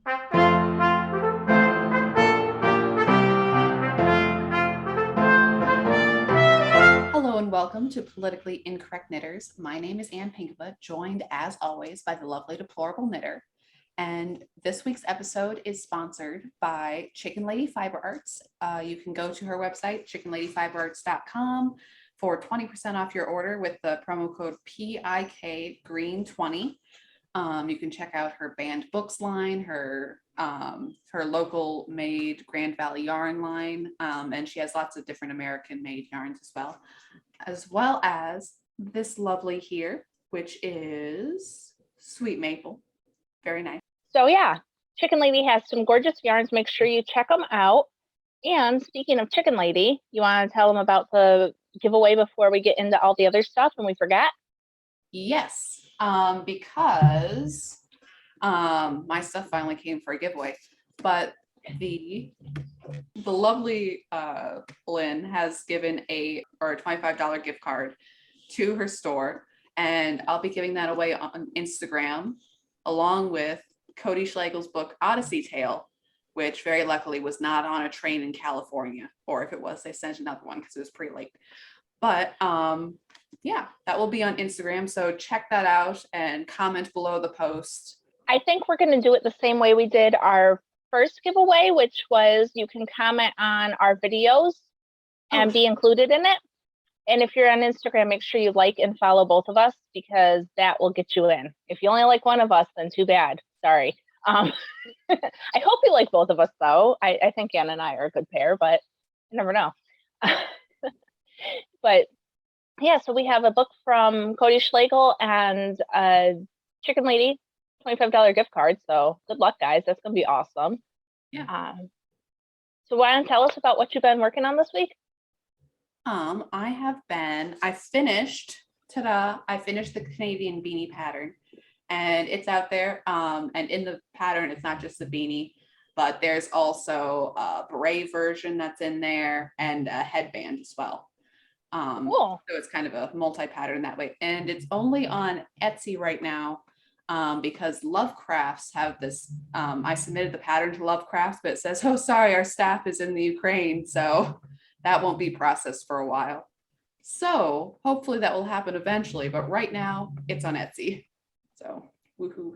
Hello and welcome to Politically Incorrect Knitters. My name is Ann Pinkava, joined as always by the lovely Deplorable Knitter. And this week's episode is sponsored by Chicken Lady Fiber Arts. You can go to her website, chickenladyfiberarts.com, for 20% off your order with the promo code PIKGreen20. You can check out her banned books line, her local made Grand Valley yarn line, and she has lots of different American made yarns as well as this lovely here, which is Sweet Maple. Very nice. So yeah, Chicken Lady has some gorgeous yarns. Make sure you check them out. And speaking of Chicken Lady, you want to tell them about the giveaway before we get into all the other stuff and we forget? Yes, because my stuff finally came for a giveaway, but the lovely Lynn has given a $25 gift card to her store, and I'll be giving that away on Instagram along with Cody Schlegel's book Odyssey Tale, which very luckily was not on a train in California, or if it was, they sent another one because it was pretty late. But yeah, that will be on Instagram, so check that out and comment below the post. I think we're going to do it the same way we did our first giveaway, which was you can comment on our videos and be included in it. And if you're on Instagram, make sure you like and follow both of us, because that will get you in. If you only like one of us, then too bad. Sorry. I hope you like both of us, though. I think Ann and I are a good pair, but you never know. But yeah, so we have a book from Cody Schlegel and Chicken Lady, $25 gift card. So good luck, guys. That's going to be awesome. Yeah. So why don't you tell us about what you've been working on this week? I finished the Canadian beanie pattern, and it's out there. And in the pattern, it's not just the beanie, but there's also a beret version that's in there and a headband as well. Cool. So it's kind of a multi-pattern that way. And it's only on Etsy right now because Lovecrafts have this. I submitted the pattern to Lovecrafts, but it says, oh, sorry, our staff is in the Ukraine. So that won't be processed for a while. So hopefully that will happen eventually. But right now it's on Etsy. So woohoo.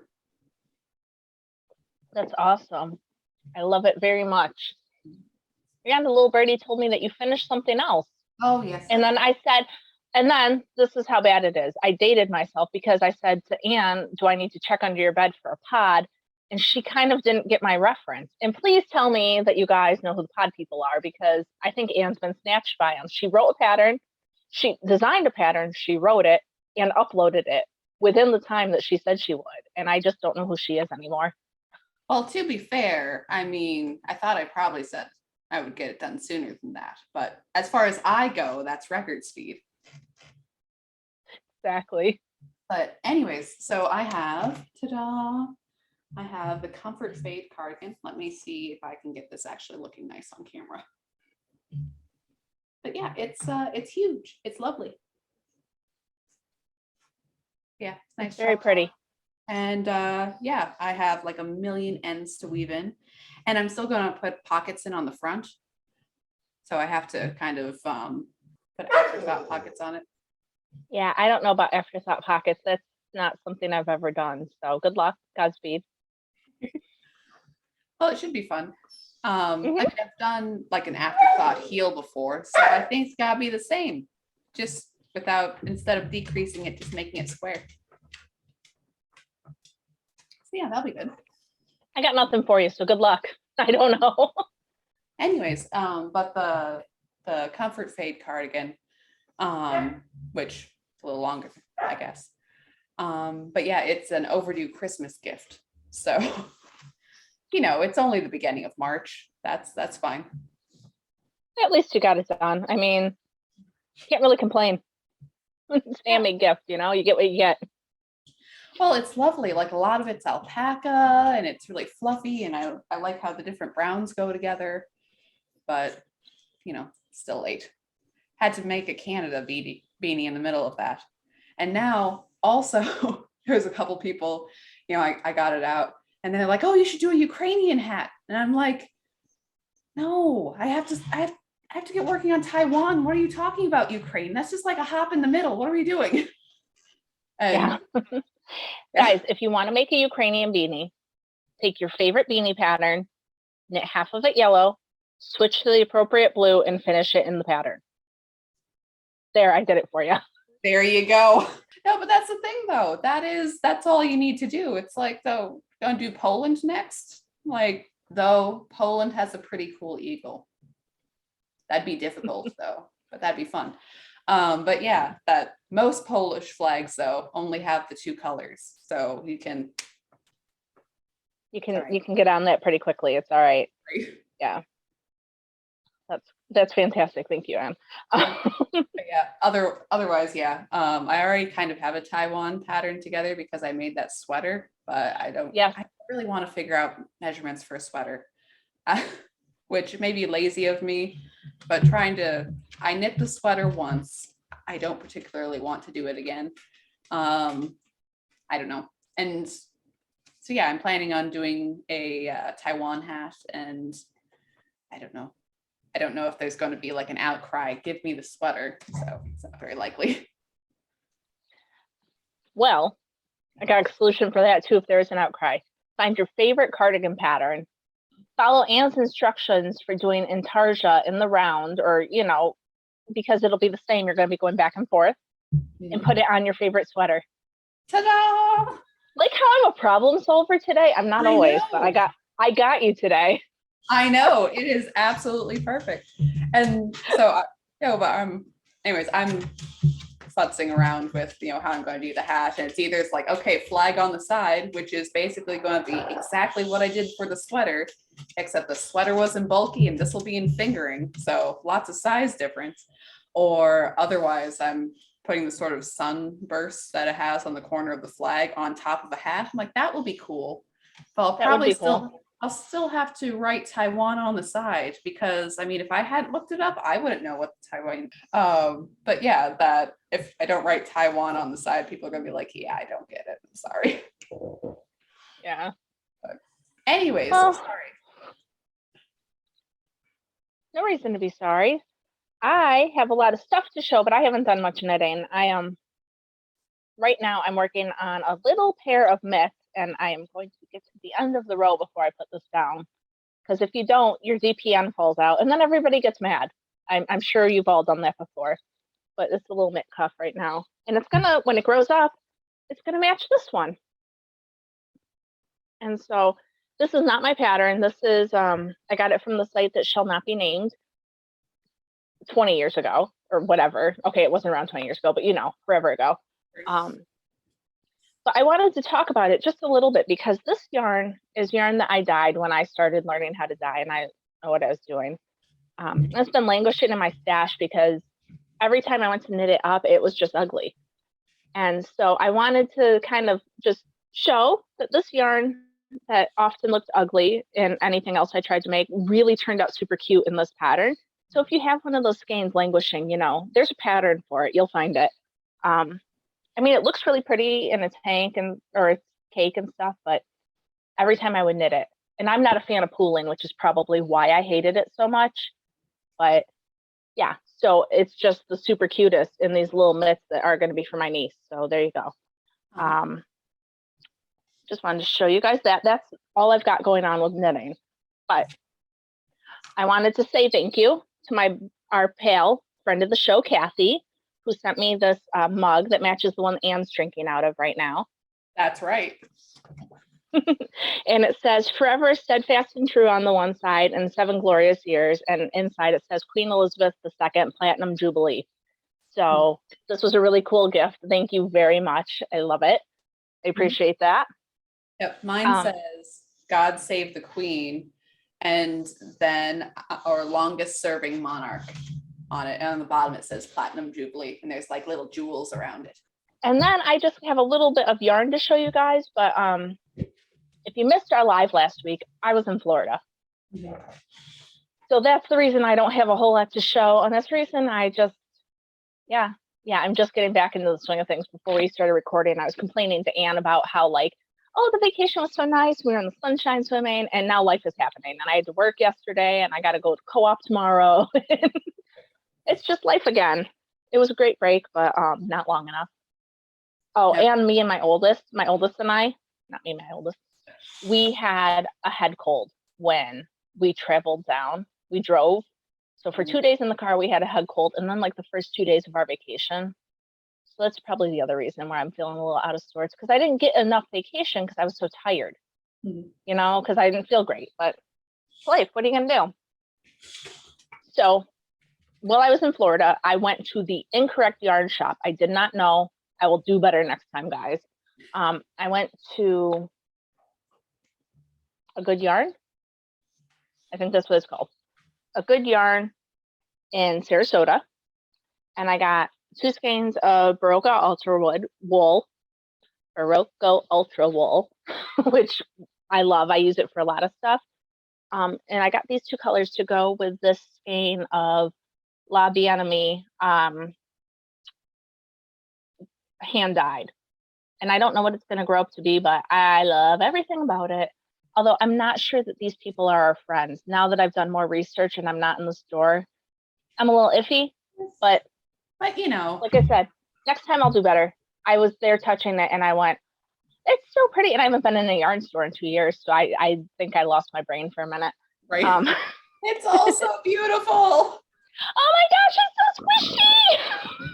That's awesome. I love it very much. And the little birdie told me that you finished something else. Oh, yes. And then I said, and then this is how bad it is. I dated myself because I said to Ann, do I need to check under your bed for a pod? And she kind of didn't get my reference. And please tell me that you guys know who the pod people are, because I think Ann's been snatched by them. She wrote a pattern. She designed a pattern. She wrote it and uploaded it within the time that she said she would. And I just don't know who she is anymore. Well, to be fair, I mean, I thought I probably said I would get it done sooner than that. But as far as I go, that's record speed. Exactly. But anyways, so I have, ta-da, I have the Comfort Fade cardigan. Let me see if I can get this actually looking nice on camera. But yeah, it's huge. It's lovely. Yeah, it's nice. It's very pretty. And yeah, I have like a million ends to weave in, and I'm still going to put pockets in on the front. So I have to kind of put afterthought pockets on it. Yeah, I don't know about afterthought pockets. That's not something I've ever done. So good luck. Godspeed. Well, it should be fun. I mean, I've done like an afterthought heel before, so I think it's gotta be the same, just instead of decreasing it, just making it square. So yeah, that'll be good. I got nothing for you, so good luck. I don't know. Anyways, but the Comfort Fade cardigan, which is a little longer, I guess. But yeah, it's an overdue Christmas gift. So, you know, it's only the beginning of March. That's fine. At least you got it done. I mean, can't really complain. It's a handmade gift, you know, you get what you get. Well, it's lovely. Like a lot of it's alpaca and it's really fluffy, and I like how the different browns go together, but you know, still late. Had to make a Canada beanie in the middle of that. And now also there's a couple people, you know, I got it out And they're like, oh, you should do a Ukrainian hat. And I'm like, no, I have to get working on Taiwan. What are you talking about, Ukraine? That's just like a hop in the middle. What are we doing? And Yeah. Guys, if you want to make a Ukrainian beanie, take your favorite beanie pattern, knit half of it yellow, switch to the appropriate blue, and finish it in the pattern. There, I did it for you. there you go. No, but that's the thing though. That's all you need to do. It's like, though, gonna do Poland next. Like, though Poland has a pretty cool eagle. That'd be difficult though, but that'd be fun. But yeah, that most Polish flags though only have the two colors. So you can get on that pretty quickly. It's all right. Yeah. That's fantastic. Thank you, Anne. Yeah. Otherwise, yeah. I already kind of have a Taiwan pattern together because I made that sweater, but I don't really want to figure out measurements for a sweater, which may be lazy of me, but I knit the sweater once. I don't particularly want to do it again. I don't know. And so yeah, I'm planning on doing a Taiwan hat, and I don't know if there's going to be like an outcry, give me the sweater. So it's not very likely. Well, I got a solution for that too if there is an outcry. Find your favorite cardigan pattern. Follow Anne's instructions for doing intarsia in the round, or, because it'll be the same. You're going to be going back and forth, and put it on your favorite sweater. Ta-da! Like how I'm a problem solver today. I'm not always, but I got you today. I know, it is absolutely perfect. And so, anyways, I'm futzing around with, how I'm going to do the hat. And it's like, okay, flag on the side, which is basically going to be exactly what I did for the sweater, except the sweater wasn't bulky and this will be in fingering. So lots of size difference. Or otherwise, I'm putting the sort of sunburst that it has on the corner of the flag on top of a hat. I'm like, that will be cool. But I'll still have to write Taiwan on the side because if I hadn't looked it up, I wouldn't know what Taiwan. But yeah, that if I don't write Taiwan on the side, people are gonna be like, yeah, I don't get it. I'm sorry. Yeah. But anyways, sorry. No reason to be sorry. I have a lot of stuff to show, but I haven't done much knitting. Right now I'm working on a little pair of mitts, and I am going to get to the end of the row before I put this down. Because if you don't, your DPN falls out, and then everybody gets mad. I'm sure you've all done that before. But it's a little mitt cuff right now. And it's gonna, when it grows up, it's gonna match this one. And so this is not my pattern. This is, I got it from the site that shall not be named 20 years ago or whatever. Okay, it wasn't around 20 years ago, but forever ago. But I wanted to talk about it just a little bit because this yarn is yarn that I dyed when I started learning how to dye, and I know what I was doing. It's been languishing in my stash because every time I went to knit it up, it was just ugly. And so I wanted to kind of just show that this yarn that often looked ugly in anything else I tried to make really turned out super cute in this pattern. So if you have one of those skeins languishing, there's a pattern for it. You'll find it. It looks really pretty in its hank or its cake and stuff, but every time I would knit it, and I'm not a fan of pooling, which is probably why I hated it so much. But yeah, so it's just the super cutest in these little mitts that are going to be for my niece. So there you go. Just wanted to show you guys that. That's all I've got going on with knitting. But I wanted to say thank you to our pal, friend of the show, Kathy, who sent me this mug that matches the one Anne's drinking out of right now. That's right. And it says forever steadfast and true on the one side and 7 glorious years, and inside it says Queen Elizabeth II Platinum Jubilee. So this was a really cool gift. Thank you very much. I love it. I appreciate that. Yep, mine says God save the Queen, and then our longest serving monarch on it, and on the bottom it says Platinum Jubilee, and there's like little jewels around it. And then I just have a little bit of yarn to show you guys, but if you missed our live last week, I was in Florida. Yeah. So that's the reason I don't have a whole lot to show, and that's the reason I just, I'm just getting back into the swing of things. Before we started recording, I was complaining to Anne about how, like, oh, the vacation was so nice. We were in the sunshine swimming, and now life is happening. And I had to work yesterday, and I got to go to co-op tomorrow. It's just life again. It was a great break, but not long enough. Oh, Yep. and me and my oldest and I, not me, my oldest, we had a head cold when we traveled down. We drove. So for 2 days in the car, we had a head cold. And then like the first 2 days of our vacation. So that's probably the other reason why I'm feeling a little out of sorts, because I didn't get enough vacation because I was so tired, you know, because I didn't feel great. But it's life. What are you going to do? So while I was in Florida, I went to the incorrect yarn shop. I did not know. I will do better next time, guys. I went to A Good Yarn. I think that's what it's called. A Good Yarn in Sarasota. And I got 2 skeins of Baroka Ultra wool, which I love. I use it for a lot of stuff. And I got these 2 colors to go with this skein of La Bien-Aimée hand dyed. And I don't know what it's going to grow up to be, but I love everything about it. Although I'm not sure that these people are our friends. Now that I've done more research and I'm not in the store, I'm a little iffy, but you know, like I said, next time I'll do better. I was there touching it and I went, it's so pretty. And I haven't been in a yarn store in 2 years. So I think I lost my brain for a minute. right? It's all so beautiful. Oh my gosh, it's so squishy.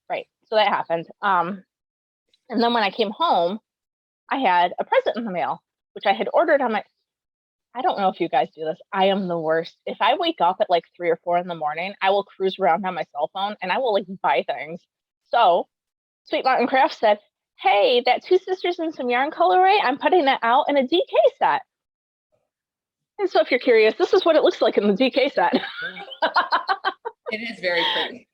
Right. So that happened. And then when I came home, I had a present in the mail, which I had ordered on my, I don't know if you guys do this. I am the worst. If I wake up at like 3 or 4 in the morning, I will cruise around on my cell phone and I will like buy things. So Sweet Mountain Craft said, hey, that 2 Sisters and Some Yarn colorway, I'm putting that out in a DK set. And so if you're curious, this is what it looks like in the DK set. It is very pretty.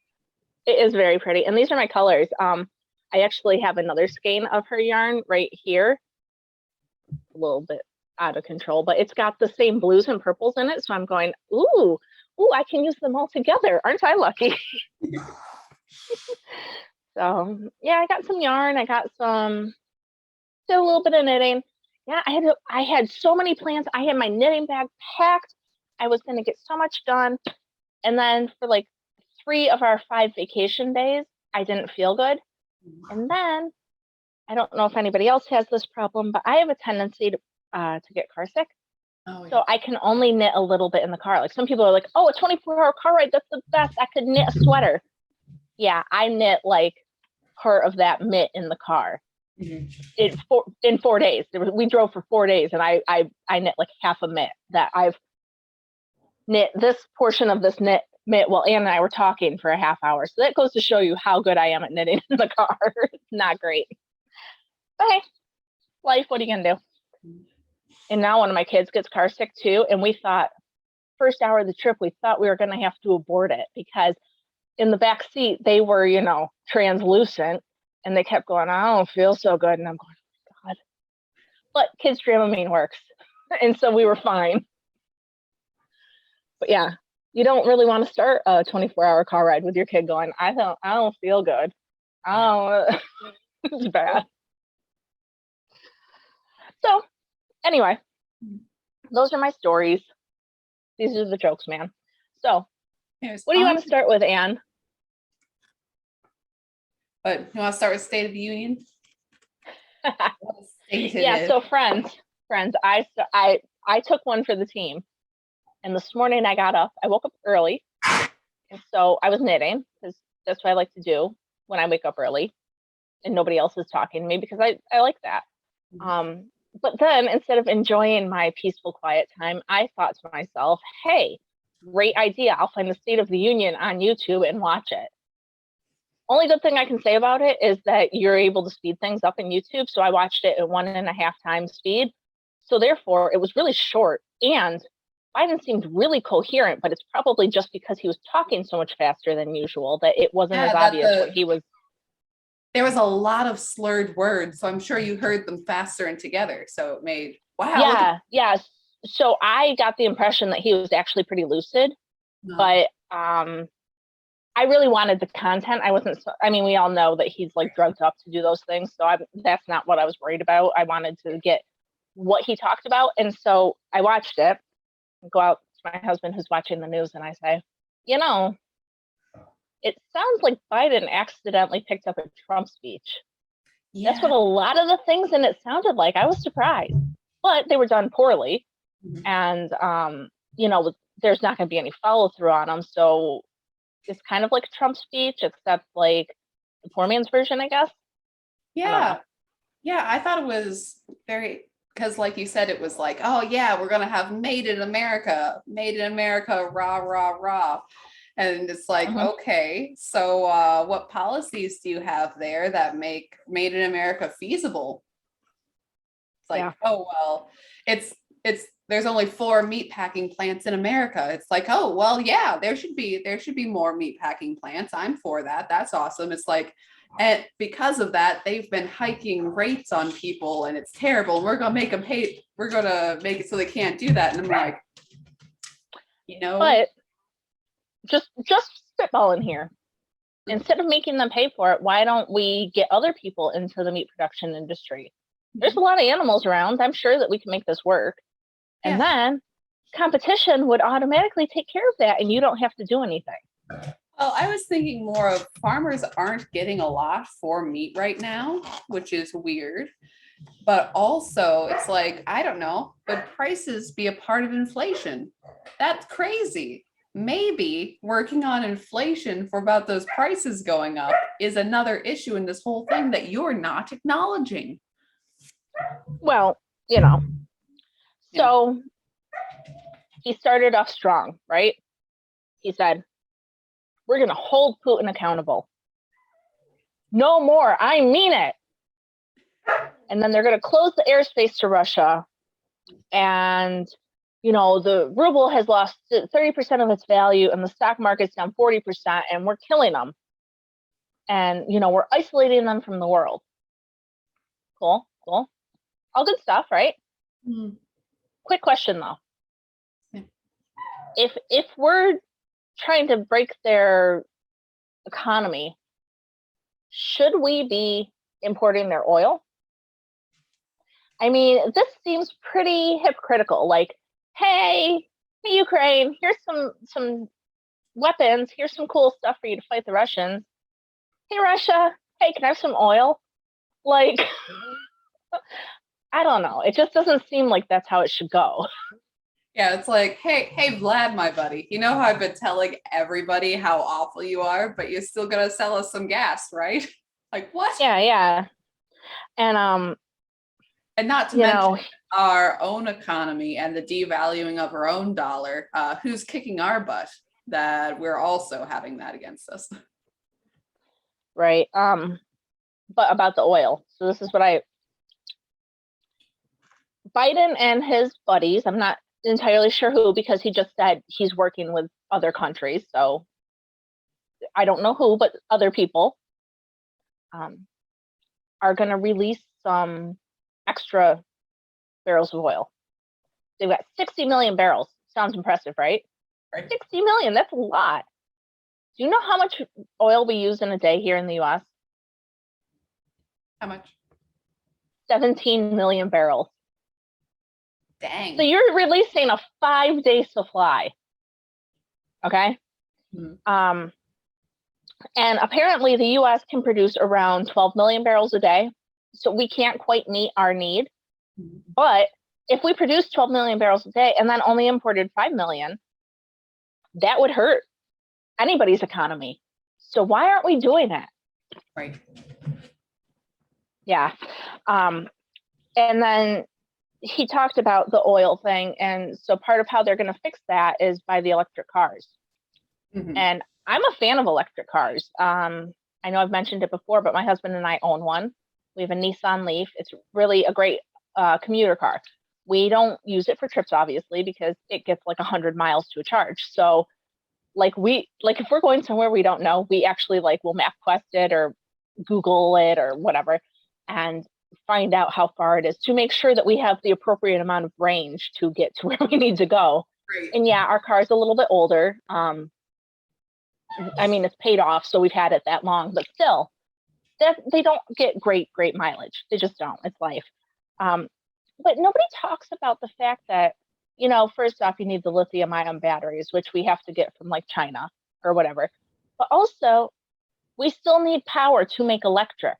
It is very pretty. And these are my colors. I actually have another skein of her yarn right here. A little bit out of control, but it's got the same blues and purples in it. So I'm going, ooh, I can use them all together. Aren't I lucky? So yeah, I got some yarn. I got some, did a little bit of knitting. Yeah, I had so many plans. I had my knitting bag packed. I was going to get so much done. And then for like 3 of our 5 vacation days, I didn't feel good. And then I don't know if anybody else has this problem, but I have a tendency to get car sick. Oh, yeah. So I can only knit a little bit in the car. Like some people are like, oh, a 24-hour car ride, that's the best. I could knit a sweater. Yeah, I knit like part of that mitt in the car. In 4 days. We drove for 4 days and I knit like half a mitt that I've knit this portion of this mitt while Ann and I were talking for a half hour. So that goes to show you how good I am at knitting in the car. It's not great. But hey, life, what are you gonna do? And now one of my kids gets car sick too. And we thought, first hour of the trip, we thought we were gonna have to abort it because in the back seat, they were, you know, translucent and they kept going, I don't feel so good. And I'm going, oh my God. But kids Dramamine works. And so we were fine. But yeah, you don't really want to start a 24-hour car ride with your kid going, I don't feel good. It's bad. So anyway, those are my stories. These are the jokes, man. So what do you want to start with, Anne? But you want to start with State of the Union? Yeah, so friends, I took one for the team. And this morning I got up, I woke up early. And so I was knitting because that's what I like to do when I wake up early and nobody else is talking to me because I like that. But then instead of enjoying my peaceful, quiet time, I thought to myself, hey, great idea. I'll find the State of the Union on YouTube and watch it. Only good thing I can say about it is that you're able to speed things up in YouTube. So I watched it at 1.5 times speed. So therefore it was really short and Biden seemed really coherent, but it's probably just because he was talking so much faster than usual that it wasn't as obvious what he was. There was a lot of slurred words, so I'm sure you heard them faster and together. So it made, wow. Yeah. So I got the impression that he was actually pretty lucid, but I really wanted the content. I wasn't, I mean, we all know that he's like drugged up to do those things. So that's not what I was worried about. I wanted to get what he talked about. And so I watched it, go out to my husband who's watching the news, and I say, you know, it sounds like Biden accidentally picked up a Trump speech. Yeah. That's what a lot of the things in it sounded like. I was surprised, but they were done poorly. And, you know, there's not going to be any follow through on them. So it's kind of like a Trump speech, except like the poor man's version, I guess. Yeah. Yeah. I thought it was very, because like you said, it was like, oh yeah, we're going to have made in America, rah, rah, rah. And it's like, okay, so what policies do you have there that make made in America feasible? It's like, oh, well, it's there's only 4 meat packing plants in America. It's like, oh, well, yeah, there should be more meat packing plants. I'm for that. That's awesome. It's like, and because of that, they've been hiking rates on people and it's terrible. We're going to make them hate. We're going to make it so they can't do that. And I'm like, you know, but just spitballing here. Instead of making them pay for it, why don't we get other people into the meat production industry? There's a lot of animals around. I'm sure that we can make this work. And then competition would automatically take care of that and you don't have to do anything. Well, I was thinking more of farmers aren't getting a lot for meat right now, which is weird. But also it's like, I don't know, but prices be a part of inflation. That's crazy. Maybe working on inflation for about those prices going up is another issue in this whole thing that you're not acknowledging. Well, you know, so he started off strong, right? He said, we're going to hold Putin accountable. No more. I mean it. And then they're going to close the airspace to Russia. And, you know, the ruble has lost 30% of its value and the stock market's down 40%, and we're killing them. And, you know, we're isolating them from the world. Cool. All good stuff, right? Quick question though. If we're trying to break their economy, should we be importing their oil? I mean, this seems pretty hypocritical. Like, hey Ukraine, here's some weapons, here's some cool stuff for you to fight the Russians. Hey Russia, hey, can I have some oil? Like, I don't know. It just doesn't seem like that's how it should go. Yeah, it's like, hey, Vlad, my buddy, you know how I've been telling everybody how awful you are, but you're still gonna sell us some gas, right? Like, what? Yeah. And not to mention our own economy and the devaluing of our own dollar. Who's kicking our butt that we're also having that against us? Right. But about the oil. So this is what Biden and his buddies, I'm not entirely sure who, because he just said he's working with other countries. So I don't know who, but other people are going to release some extra barrels of oil. They've got 60 million barrels. Sounds impressive, right? 60 million, that's a lot. Do you know how much oil we use in a day here in the US? How much? 17 million barrels. Dang. So you're releasing a 5-day supply. Okay. And apparently the US can produce around 12 million barrels a day. So we can't quite meet our need. But if we produce 12 million barrels a day and then only imported 5 million, that would hurt anybody's economy. So why aren't we doing that? Right. Yeah. And then he talked about the oil thing. And so part of how they're going to fix that is by the electric cars. And I'm a fan of electric cars. I know I've mentioned it before, but my husband and I own one. We have a Nissan Leaf. It's really a great commuter car. We don't use it for trips, obviously, because it gets like 100 miles to a charge. So like if we're going somewhere we don't know, we actually will MapQuest it or Google it or whatever and find out how far it is to make sure that we have the appropriate amount of range to get to where we need to go. Right. And yeah, our car is a little bit older. I mean, it's paid off, so we've had it that long, but still, that they don't get great mileage. They just don't. It's life. But nobody talks about the fact that, first off, you need the lithium-ion batteries, which we have to get from like China or whatever. But also, we still need power to make electric.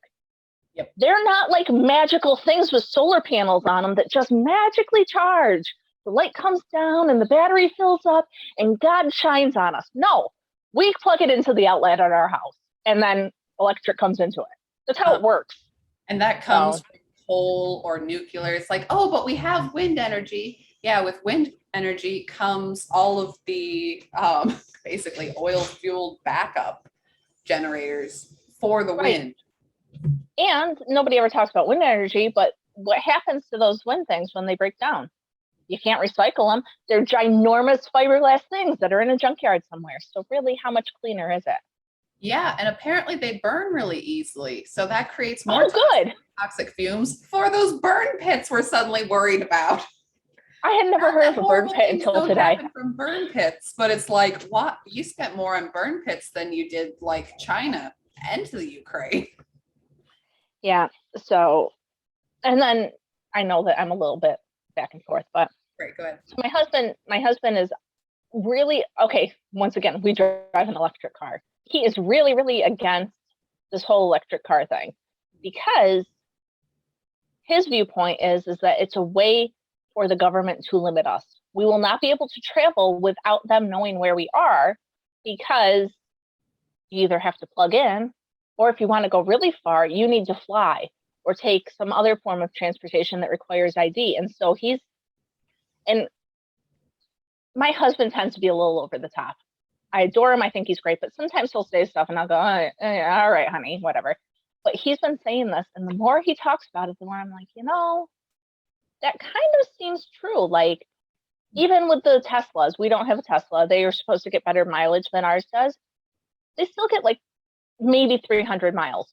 Yep. They're not like magical things with solar panels on them that just magically charge. The light comes down and the battery fills up and God shines on us. No, we plug it into the outlet at our house and then electric comes into it. That's how it works. And that comes from coal or nuclear. It's like, oh, but we have wind energy. Yeah, with wind energy comes all of the basically oil-fueled backup generators for the wind. And nobody ever talks about wind energy, but what happens to those wind things when they break down? You can't recycle them. They're ginormous fiberglass things that are in a junkyard somewhere. So really, how much cleaner is it? Yeah, and apparently they burn really easily. So that creates more toxic fumes for those burn pits we're suddenly worried about. I had never heard of a burn pit until today. From burn pits, but it's like, what? You spent more on burn pits than you did like China and the Ukraine. Yeah. So, and then I know that I'm a little bit back and forth, but right, go ahead. So my husband is really okay. Once again, we drive an electric car. He is really, really against this whole electric car thing because his viewpoint is that it's a way for the government to limit us. We will not be able to travel without them knowing where we are because you either have to plug in or if you want to go really far, you need to fly or take some other form of transportation that requires ID. And so my husband tends to be a little over the top. I adore him. I think he's great, but sometimes he'll say stuff and I'll go, all right, honey, whatever. But he's been saying this. And the more he talks about it, the more I'm like, that kind of seems true. Like even with the Teslas, we don't have a Tesla. They are supposed to get better mileage than ours does. They still get like maybe 300 miles.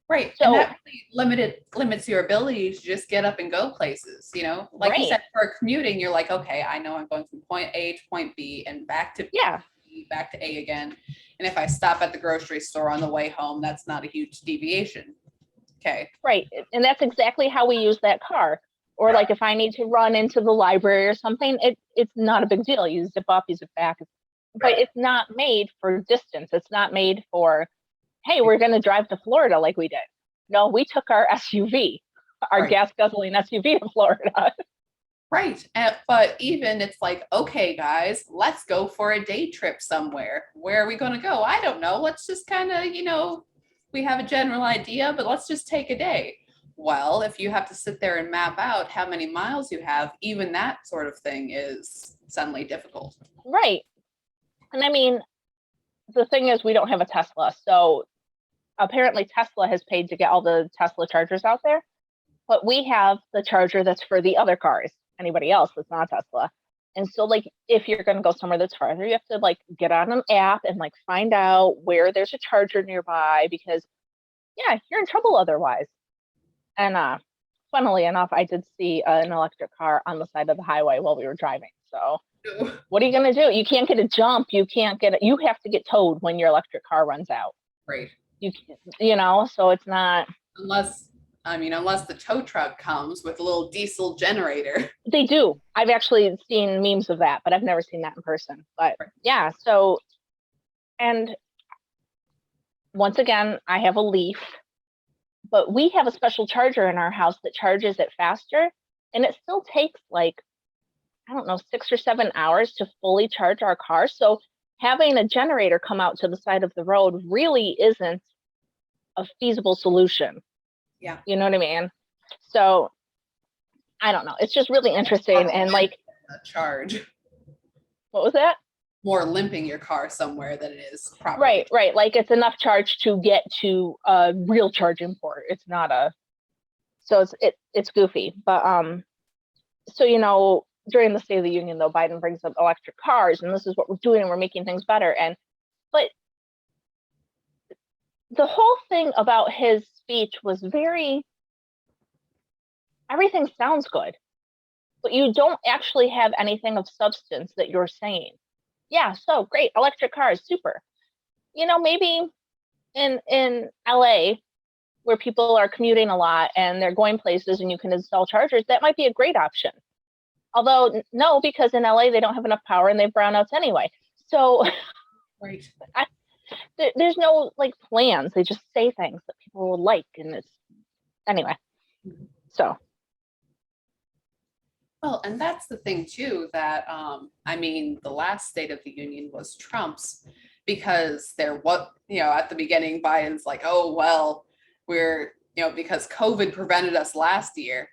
Right. So, and that really limits your ability to just get up and go places, like you said, for commuting, you're like, okay, I know I'm going from point A to point B and back to B, back to A again. And if I stop at the grocery store on the way home, that's not a huge deviation. Okay. Right. And that's exactly how we use that car. Or like if I need to run into the library or something, it's not a big deal. You zip up, you zip back. But it's not made for distance. It's not made for, hey, we're going to drive to Florida like we did. No, we took our SUV, our gas guzzling SUV to Florida. Right. But even it's like, okay, guys, let's go for a day trip somewhere. Where are we going to go? I don't know. Let's just kind of, we have a general idea, but let's just take a day. Well, if you have to sit there and map out how many miles you have, even that sort of thing is suddenly difficult. Right. And I mean, the thing is, we don't have a Tesla. So apparently Tesla has paid to get all the Tesla chargers out there. But we have the charger that's for the other cars, anybody else that's not Tesla. And so like, if you're going to go somewhere that's farther, you have to like get on an app and like find out where there's a charger nearby because you're in trouble otherwise. And funnily enough, I did see an electric car on the side of the highway while we were driving. So what are you going to do? You can't get a jump. You have to get towed when your electric car runs out. Right. So it's not. Unless the tow truck comes with a little diesel generator. They do. I've actually seen memes of that, but I've never seen that in person. But yeah, so, and once again, I have a Leaf, but we have a special charger in our house that charges it faster. And it still takes like, I don't know, 6 or 7 hours to fully charge our car. So having a generator come out to the side of the road really isn't a feasible solution. Yeah. You know what I mean? So I don't know. It's just really interesting. And like a charge. What was that? More limping your car somewhere than it is properly. Right. Like it's enough charge to get to a real charging port. It's not so it's goofy. But so during the State of the Union though, Biden brings up electric cars and this is what we're doing and we're making things better. But the whole thing about his speech was everything sounds good, but you don't actually have anything of substance that you're saying. Yeah, so great, electric cars, super. maybe in LA where people are commuting a lot and they're going places and you can install chargers, that might be a great option. Although no, because in LA they don't have enough power and they have brownouts anyway. So Right. there's no like plans. They just say things that people will like, and it's anyway. So. Well, and that's the thing too, that I mean, the last State of the Union was Trump's, because there was, at the beginning, Biden's like, oh, well, we're, because COVID prevented us last year.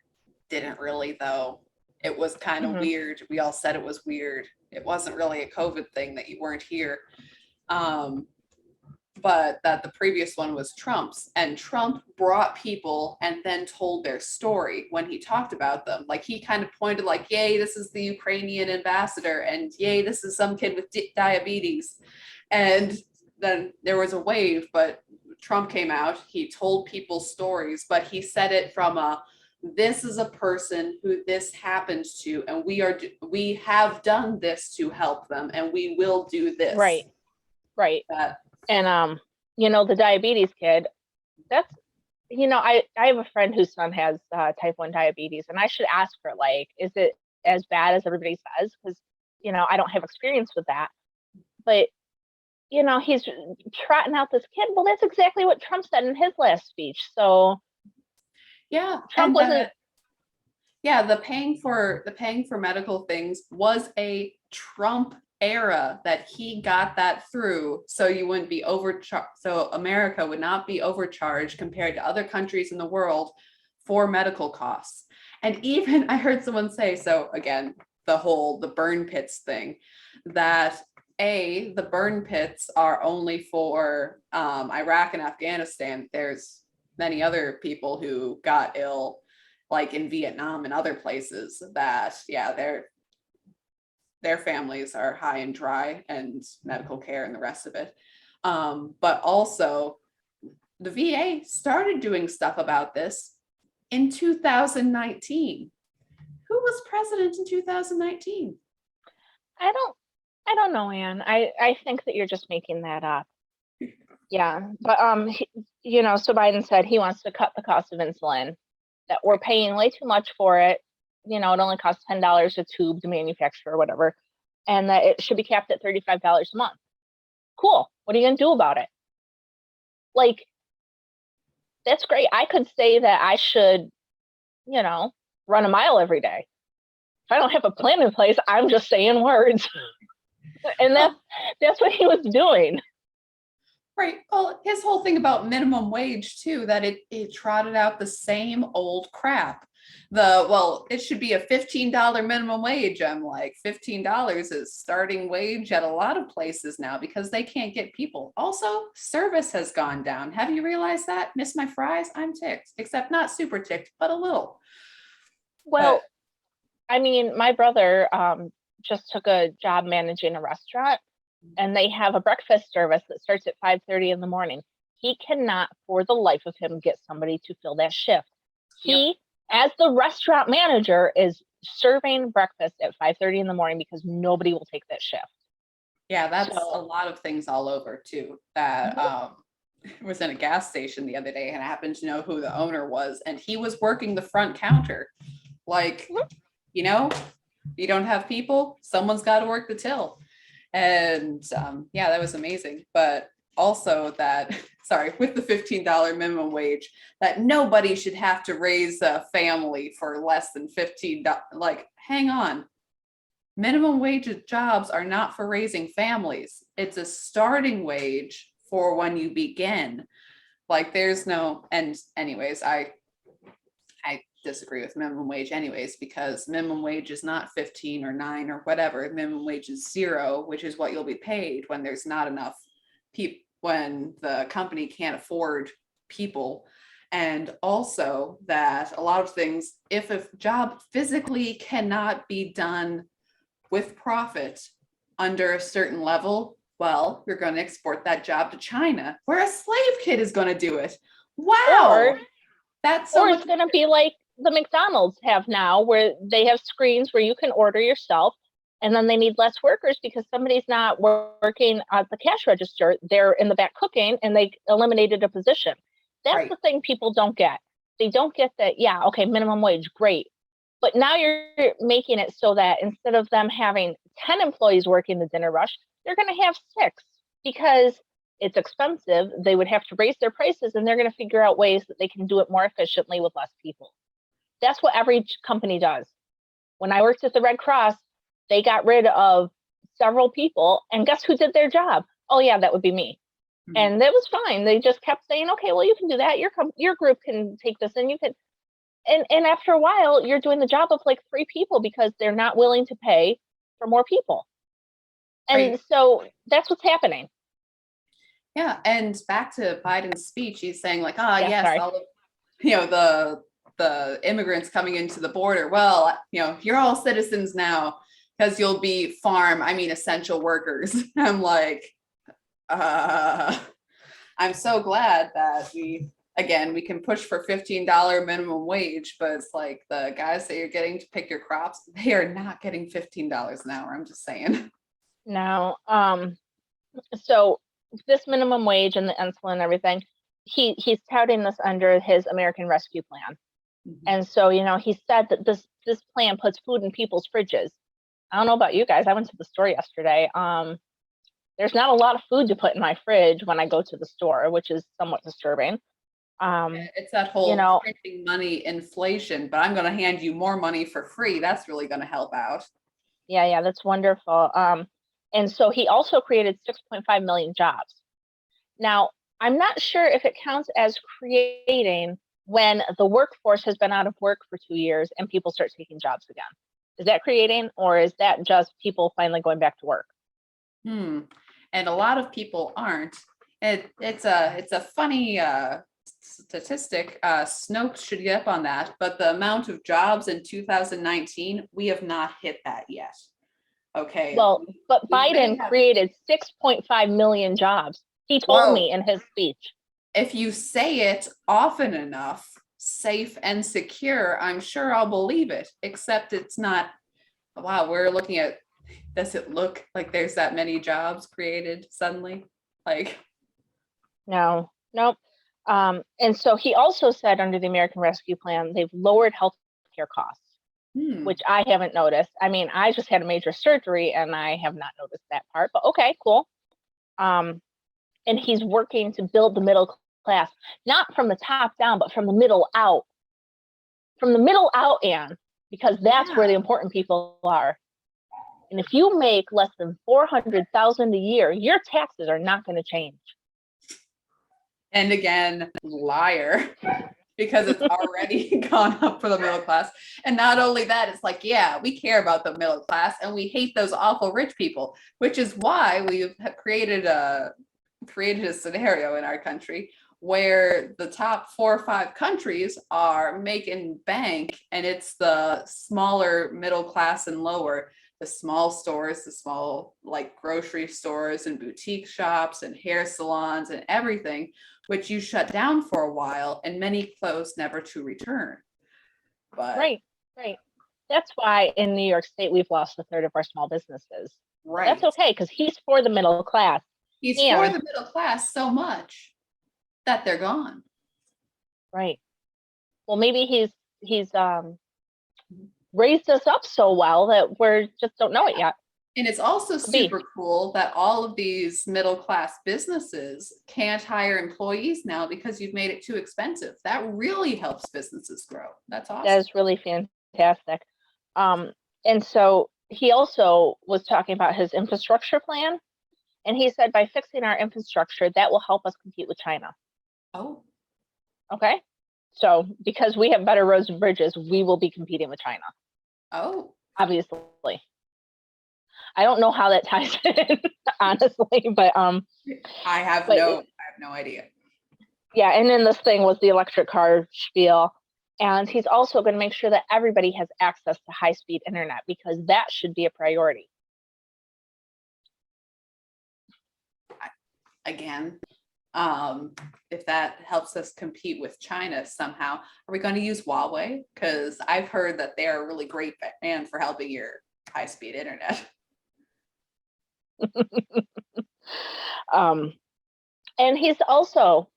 Didn't really, though. It was kind of weird. We all said it was weird. It wasn't really a COVID thing that you weren't here. But that the previous one was Trump's, and Trump brought people and then told their story when he talked about them. Like, he kind of pointed like, yay, this is the Ukrainian ambassador, and yay, this is some kid with diabetes. And then there was a wave, but Trump came out, he told people stories, but he said it from this is a person who this happened to, and we have done this to help them, and we will do this. Right. And the diabetes kid, that's, I have a friend whose son has type 1 diabetes, and I should ask her, like, is it as bad as everybody says? Because, I don't have experience with that. But, he's trotting out this kid. Well, that's exactly what Trump said in his last speech. So yeah, Trump wasn't. The paying for medical things was a Trump era that he got that through, so you wouldn't be overcharged, so America would not be overcharged compared to other countries in the world for medical costs. And even I heard someone say, so again, the burn pits thing, that the burn pits are only for Iraq and Afghanistan. There's many other people who got ill, like in Vietnam and other places, that their families are high and dry and medical care and the rest of it. But also the VA started doing stuff about this in 2019. Who was president in 2019? I don't know, Ann. I think that you're just making that up. Yeah. But so Biden said he wants to cut the cost of insulin, that we're paying way too much for it. It only costs $10 a tube to manufacture or whatever, and that it should be capped at $35 a month. Cool. What are you going to do about it? Like, that's great. I could say that I should, run a mile every day. If I don't have a plan in place, I'm just saying words. And that's what he was doing. Right. Well, his whole thing about minimum wage too, that it trotted out the same old crap. It should be a $15 minimum wage. I'm like, $15 is starting wage at a lot of places now because they can't get people. Also, service has gone down. Have you realized that? Miss my fries? I'm ticked, except not super ticked, but a little. Well, I mean, my brother just took a job managing a restaurant, and they have a breakfast service that starts at 5:30 in the morning. He cannot, for the life of him, get somebody to fill that shift. He, as the restaurant manager, is serving breakfast at 5:30 in the morning because nobody will take that shift. Yeah, that's a lot of things all over too. That was in a gas station the other day, and I happened to know who the owner was, and he was working the front counter. Like, you don't have people, someone's got to work the till. And that was amazing. But also that, with the $15 minimum wage, that nobody should have to raise a family for less than $15. Like, hang on. Minimum wage jobs are not for raising families. It's a starting wage for when you begin. Like, there's no, and anyways, I disagree with minimum wage anyways, because minimum wage is not 15 or 9 or whatever. Minimum wage is 0, which is what you'll be paid when there's not enough people, when the company can't afford people. And also that a lot of things, if a job physically cannot be done with profit under a certain level, well, you're going to export that job to China, where a slave kid is going to do it. Wow. Or it's going to be like the McDonald's have now, where they have screens where you can order yourself, And then they need less workers because somebody's not working at the cash register. They're in the back cooking, and they eliminated a position. That's Right. the thing people don't get. They don't get that, yeah, okay, minimum wage, great. But now you're making it so that instead of them having 10 employees working the dinner rush, they're going to have 6 because it's expensive. They would have to raise their prices, and they're going to figure out ways that they can do it more efficiently with less people. That's what every company does. When I worked at the Red Cross, they got rid of several people, and guess who did their job? Oh yeah, that would be me. Mhm. And that was fine. They just kept saying, okay, well, you can do that. Your group can take this, and you can. And after a while, you're doing the job of like 3 people because they're not willing to pay for more people. And Right. so that's what's happening. Yeah, and back to Biden's speech, he's saying like, Yeah, yes, sorry. all of, the immigrants coming into the border. Well, you're all citizens now because you'll be essential workers. I'm like, I'm so glad that we can push for $15 minimum wage, but it's like the guys that you're getting to pick your crops, they are not getting $15 an hour. I'm just saying. No. So this minimum wage and the insulin and everything, he's touting this under his American Rescue Plan. Mhm. And so, he said that this plan puts food in people's fridges. I don't know about you guys. I went to the store yesterday. There's not a lot of food to put in my fridge when I go to the store, which is somewhat disturbing. It's that whole printing money inflation, but I'm going to hand you more money for free. That's really going to help out. Yeah, that's wonderful. And so he also created 6.5 million jobs. Now, I'm not sure if it counts as creating when the workforce has been out of work for 2 years and people start taking jobs again. Is that creating, or is that just people finally going back to work? And a lot of people aren't. It's a funny statistic. Snopes should get up on that, but the amount of jobs in 2019, we have not hit that yet. Okay. Well, but Biden created 6.5 million jobs. He told me in his speech. If you say it often enough, safe and secure, I'm sure I'll believe it, except it's not. Wow, we're looking at, does it look like there's that many jobs created suddenly? Like, no, nope. And so he also said under the American Rescue Plan, they've lowered health care costs, which I haven't noticed. I mean, I just had a major surgery and I have not noticed that part, but okay, cool. And he's working to build the middle class, not from the top down, but from the middle out. From the middle out, Anne, because that's where the important people are. And if you make less than $400,000 a year, your taxes are not going to change. And again, liar, because it's already gone up for the middle class. And not only that, it's like, yeah, we care about the middle class and we hate those awful rich people, which is why we've created a scenario in our country where the top 4 or 5 countries are making bank, and it's the smaller middle class and lower, the small stores, the small like grocery stores and boutique shops and hair salons and everything, which you shut down for a while and many closed never to return. But right. That's why in New York State we've lost a third of our small businesses. Right. That's okay, because he's for the middle class. He's for the middle class so much that they're gone. Right. Well, maybe he's raised us up so well that we're just don't know it yet. And it's also super cool that all of these middle class businesses can't hire employees now because you've made it too expensive. That really helps businesses grow. That's awesome. That is really fantastic. And so he also was talking about his infrastructure plan. And he said, by fixing our infrastructure, that will help us compete with China. Oh. Okay. So because we have better roads and bridges, we will be competing with China. Oh. Obviously. I don't know how that ties in, honestly, but I have no idea. Yeah, and then this thing was the electric car spiel. And he's also going to make sure that everybody has access to high-speed internet, because that should be a priority. Again, if that helps us compete with China somehow, are we going to use Huawei? Because I've heard that they are a really great band for helping your high-speed internet. um, and he's also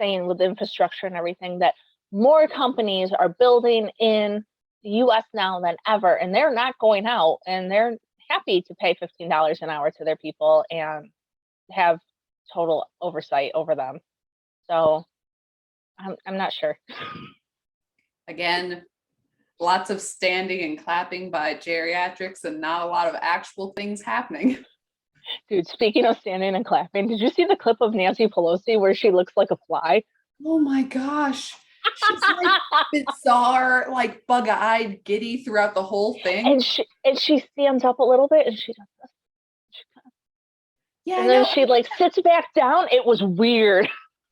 saying with infrastructure and everything that more companies are building in the US now than ever, and they're not going out, and they're happy to pay $15 an hour to their people and have total oversight over them. So I'm not sure. Again, lots of standing and clapping by geriatrics and not a lot of actual things happening. Dude, speaking of standing and clapping, did you see the clip of Nancy Pelosi where she looks like a fly? Oh my gosh. She's like bizarre, like bug-eyed, giddy throughout the whole thing. And she stands up a little bit and she does this. Yeah, And then she like sits back down. It was weird.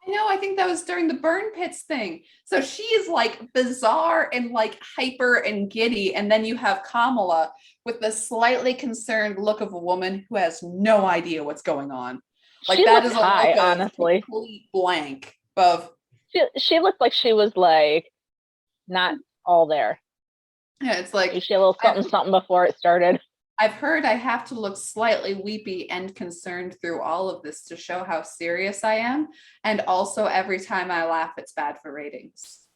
I know, I think that was during the burn pits thing. So she's like bizarre and like hyper and giddy. And then you have Kamala with the slightly concerned look of a woman who has no idea what's going on. Like she that is high, a look honestly. complete blank of. She looked like she was like not all there. Yeah, it's like she a little something before it started. I've heard I have to look slightly weepy and concerned through all of this to show how serious I am. And also every time I laugh, it's bad for ratings.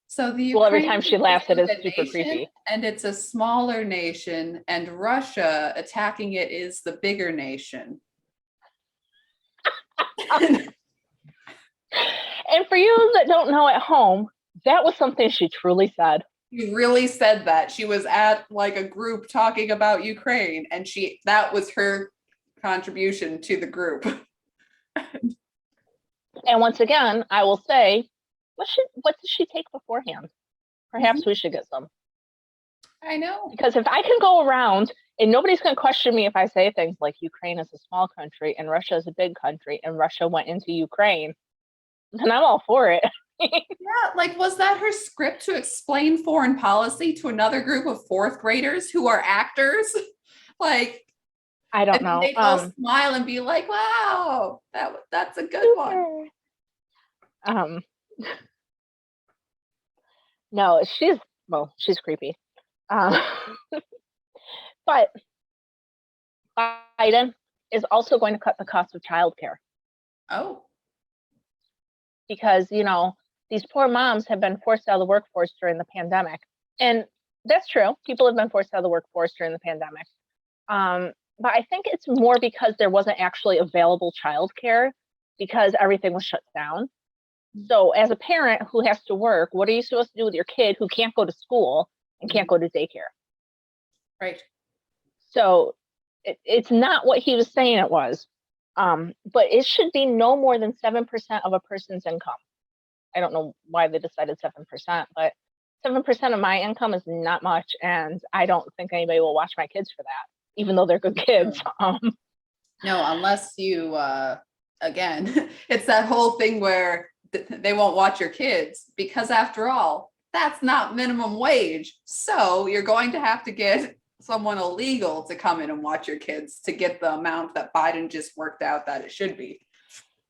So every time she laughs, it is super creepy. And it's a smaller nation, and Russia attacking it is the bigger nation. And for you that don't know at home, that was something she truly said. She really said that. She was at like a group talking about Ukraine, and that was her contribution to the group. And once again, I will say, what did she take beforehand? Perhaps we should get some. I know. Because if I can go around and nobody's going to question me if I say things like Ukraine is a small country and Russia is a big country and Russia went into Ukraine, then I'm all for it. Yeah, like was that her script to explain foreign policy to another group of fourth graders who are actors? Like, I don't know. They'd all smile and be like, "Wow, that's a good one." No, she's creepy. But Biden is also going to cut the cost of childcare. Oh. Because, these poor moms have been forced out of the workforce during the pandemic. And that's true. People have been forced out of the workforce during the pandemic. But I think it's more because there wasn't actually available childcare because everything was shut down. So as a parent who has to work, what are you supposed to do with your kid who can't go to school and can't go to daycare? Right. So it's not what he was saying it was. But it should be no more than 7% of a person's income. I don't know why they decided 7%, but 7% of my income is not much. And I don't think anybody will watch my kids for that, even though they're good kids. No, unless you, again, it's that whole thing where they won't watch your kids because after all, that's not minimum wage. So you're going to have to get someone illegal to come in and watch your kids to get the amount that Biden just worked out that it should be.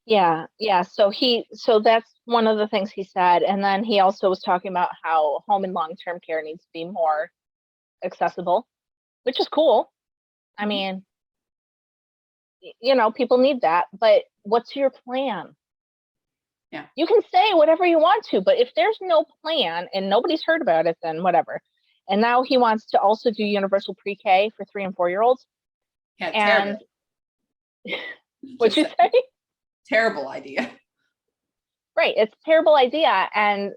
Yeah. So that's one of the things he said. And then he also was talking about how home and long-term care needs to be more accessible, which is cool. I mean, people need that, but what's your plan? Yeah. You can say whatever you want to, but if there's no plan and nobody's heard about it, then whatever. And now he wants to also do universal pre-K for 3 and 4 year olds. Yeah, terrible. What'd you say? Terrible idea. Right. It's a terrible idea. And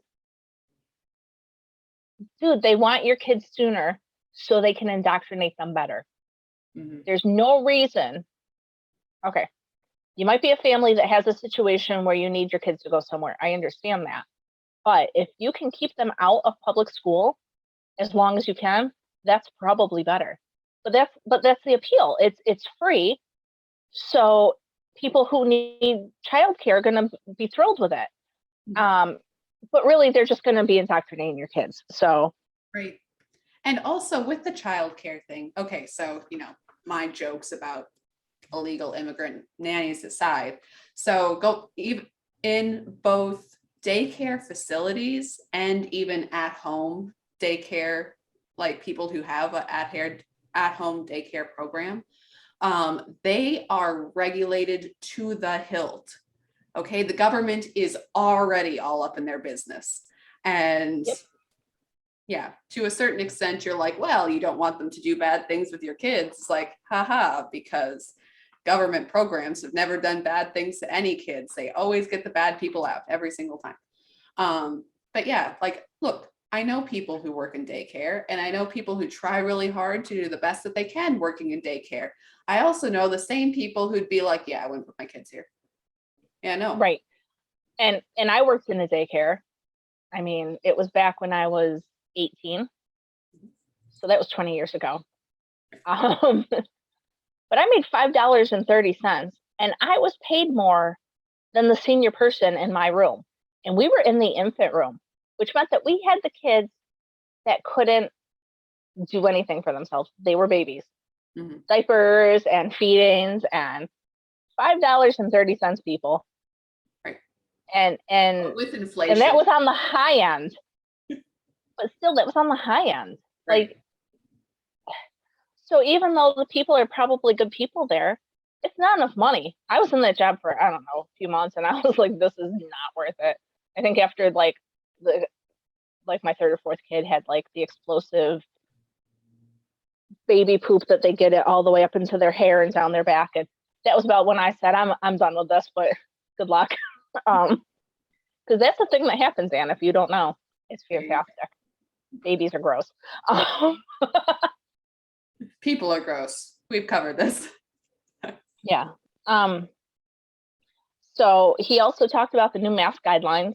dude, they want your kids sooner so they can indoctrinate them better. Mm-hmm. There's no reason. Okay. You might be a family that has a situation where you need your kids to go somewhere. I understand that. But if you can keep them out of public school as long as you can, that's probably better. But that's the appeal. It's free. So people who need childcare are going to be thrilled with it. But really, they're just going to be indoctrinating your kids. So right. And also with the childcare thing. Okay, so my jokes about illegal immigrant nannies aside. So go in both daycare facilities and even at home daycare, like people who have a at home daycare program. They are regulated to the hilt. Okay, the government is already all up in their business. And Yep. yeah, to a certain extent, you're like, well, you don't want them to do bad things with your kids. It's like, haha, because government programs have never done bad things to any kids. They always get the bad people out every single time. But yeah, like, look, I know people who work in daycare, and I know people who try really hard to do the best that they can working in daycare. I also know the same people who'd be like, yeah, I wouldn't put my kids here. Yeah, no. Right. And I worked in a daycare. I mean, it was back when I was 18. So that was 20 years ago. But I made $5.30, and I was paid more than the senior person in my room. And we were in the infant room, which meant that we had the kids that couldn't do anything for themselves. They were babies. Mhm. Diapers and feedings, and $5.30, people. Right. And With inflation. and that was on the high end. But still, that was on the high end. Right. Like, so even though the people are probably good people there, it's not enough money. I was in that job for, I don't know, a few months, and I was like, this is not worth it. I think after like my third or fourth kid had like the explosive baby poop that they get it all the way up into their hair and down their back, and that was about when I said, I'm done with this, but good luck. Because that's the thing that happens, Anne, if you don't know. It's fantastic. Babies are gross. People are gross. We've covered this. Yeah. So he also talked about the new mask guidelines.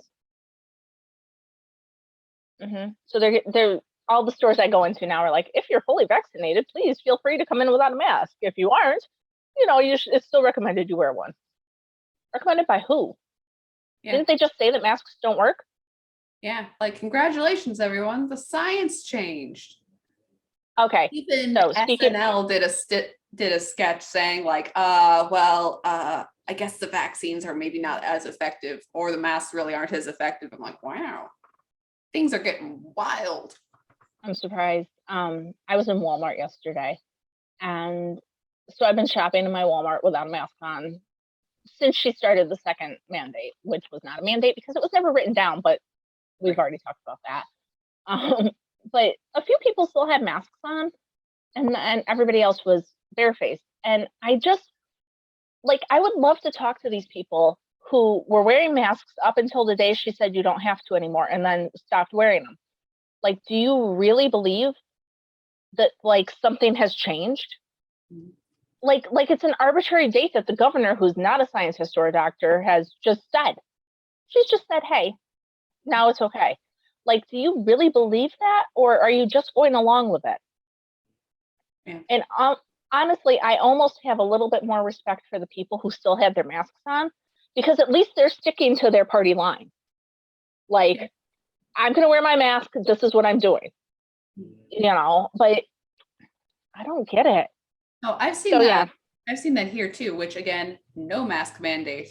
So they're all the stores I go into now are like, if you're fully vaccinated, please feel free to come in without a mask. If you aren't, it's still recommended you wear one. Recommended by who? Yeah. Didn't they just say that masks don't work? Yeah, like, congratulations, everyone. The science changed. Okay. Even So SNL did a sketch saying like, I guess the vaccines are maybe not as effective, or the masks really aren't as effective. I'm like, wow, things are getting wild. I'm surprised. I was in Walmart yesterday, and so I've been shopping in my Walmart without a mask on since she started the second mandate, which was not a mandate because it was never written down, but we've already talked about that. But a few people still had masks on, and everybody else was barefaced. And I just, like, I would love to talk to these people who were wearing masks up until the day she said you don't have to anymore, and then stopped wearing them. Like, do you really believe that, like, something has changed? Like it's an arbitrary date that the governor, who's not a scientist or a doctor, has just said. She's just said, hey, now it's okay. Like, do you really believe that, or are you just going along with it? Yeah. And honestly, I almost have a little bit more respect for the people who still had their masks on, because at least they're sticking to their party line. Like, yeah. I'm going to wear my mask. This is what I'm doing. But I don't get it. Oh, I've seen that. Yeah. I've seen that here too, which, again, no mask mandate,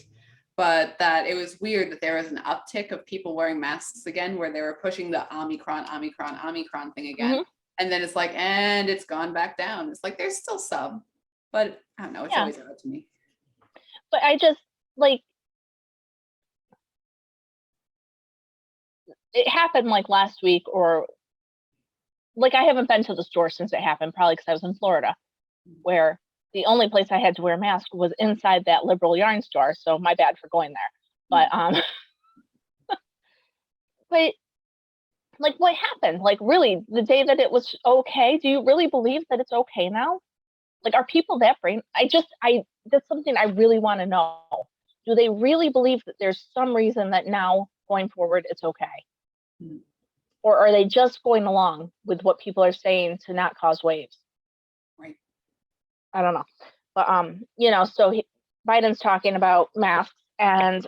but that it was weird that there was an uptick of people wearing masks again, where they were pushing the Omicron thing again. Mm-hmm. And then it's like, and it's gone back down. It's like, there's still some, but I don't know. It's always odd to me. But I just, like, it happened like last week, or like, I haven't been to the store since it happened, probably because I was in Florida, where the only place I had to wear a mask was inside that liberal yarn store. So my bad for going there. But but like, what happened? Like, really, the day that it was okay, do you really believe that it's okay now? Like, are people that brain? That's something I really want to know. Do they really believe that there's some reason that now going forward it's okay? Mm-hmm. Or are they just going along with what people are saying to not cause waves? Right. I don't know. But, so Biden's talking about masks, and,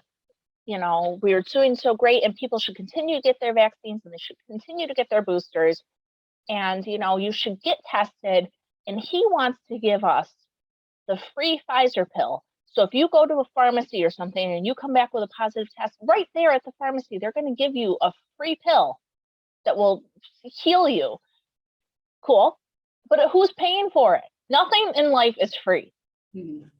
we're doing so great, and people should continue to get their vaccines, and they should continue to get their boosters. And, you should get tested. And he wants to give us the free Pfizer pill. So if you go to a pharmacy or something and you come back with a positive test, right there at the pharmacy, they're going to give you a free pill that will heal you. Cool. But who's paying for it? Nothing in life is free. Mhm.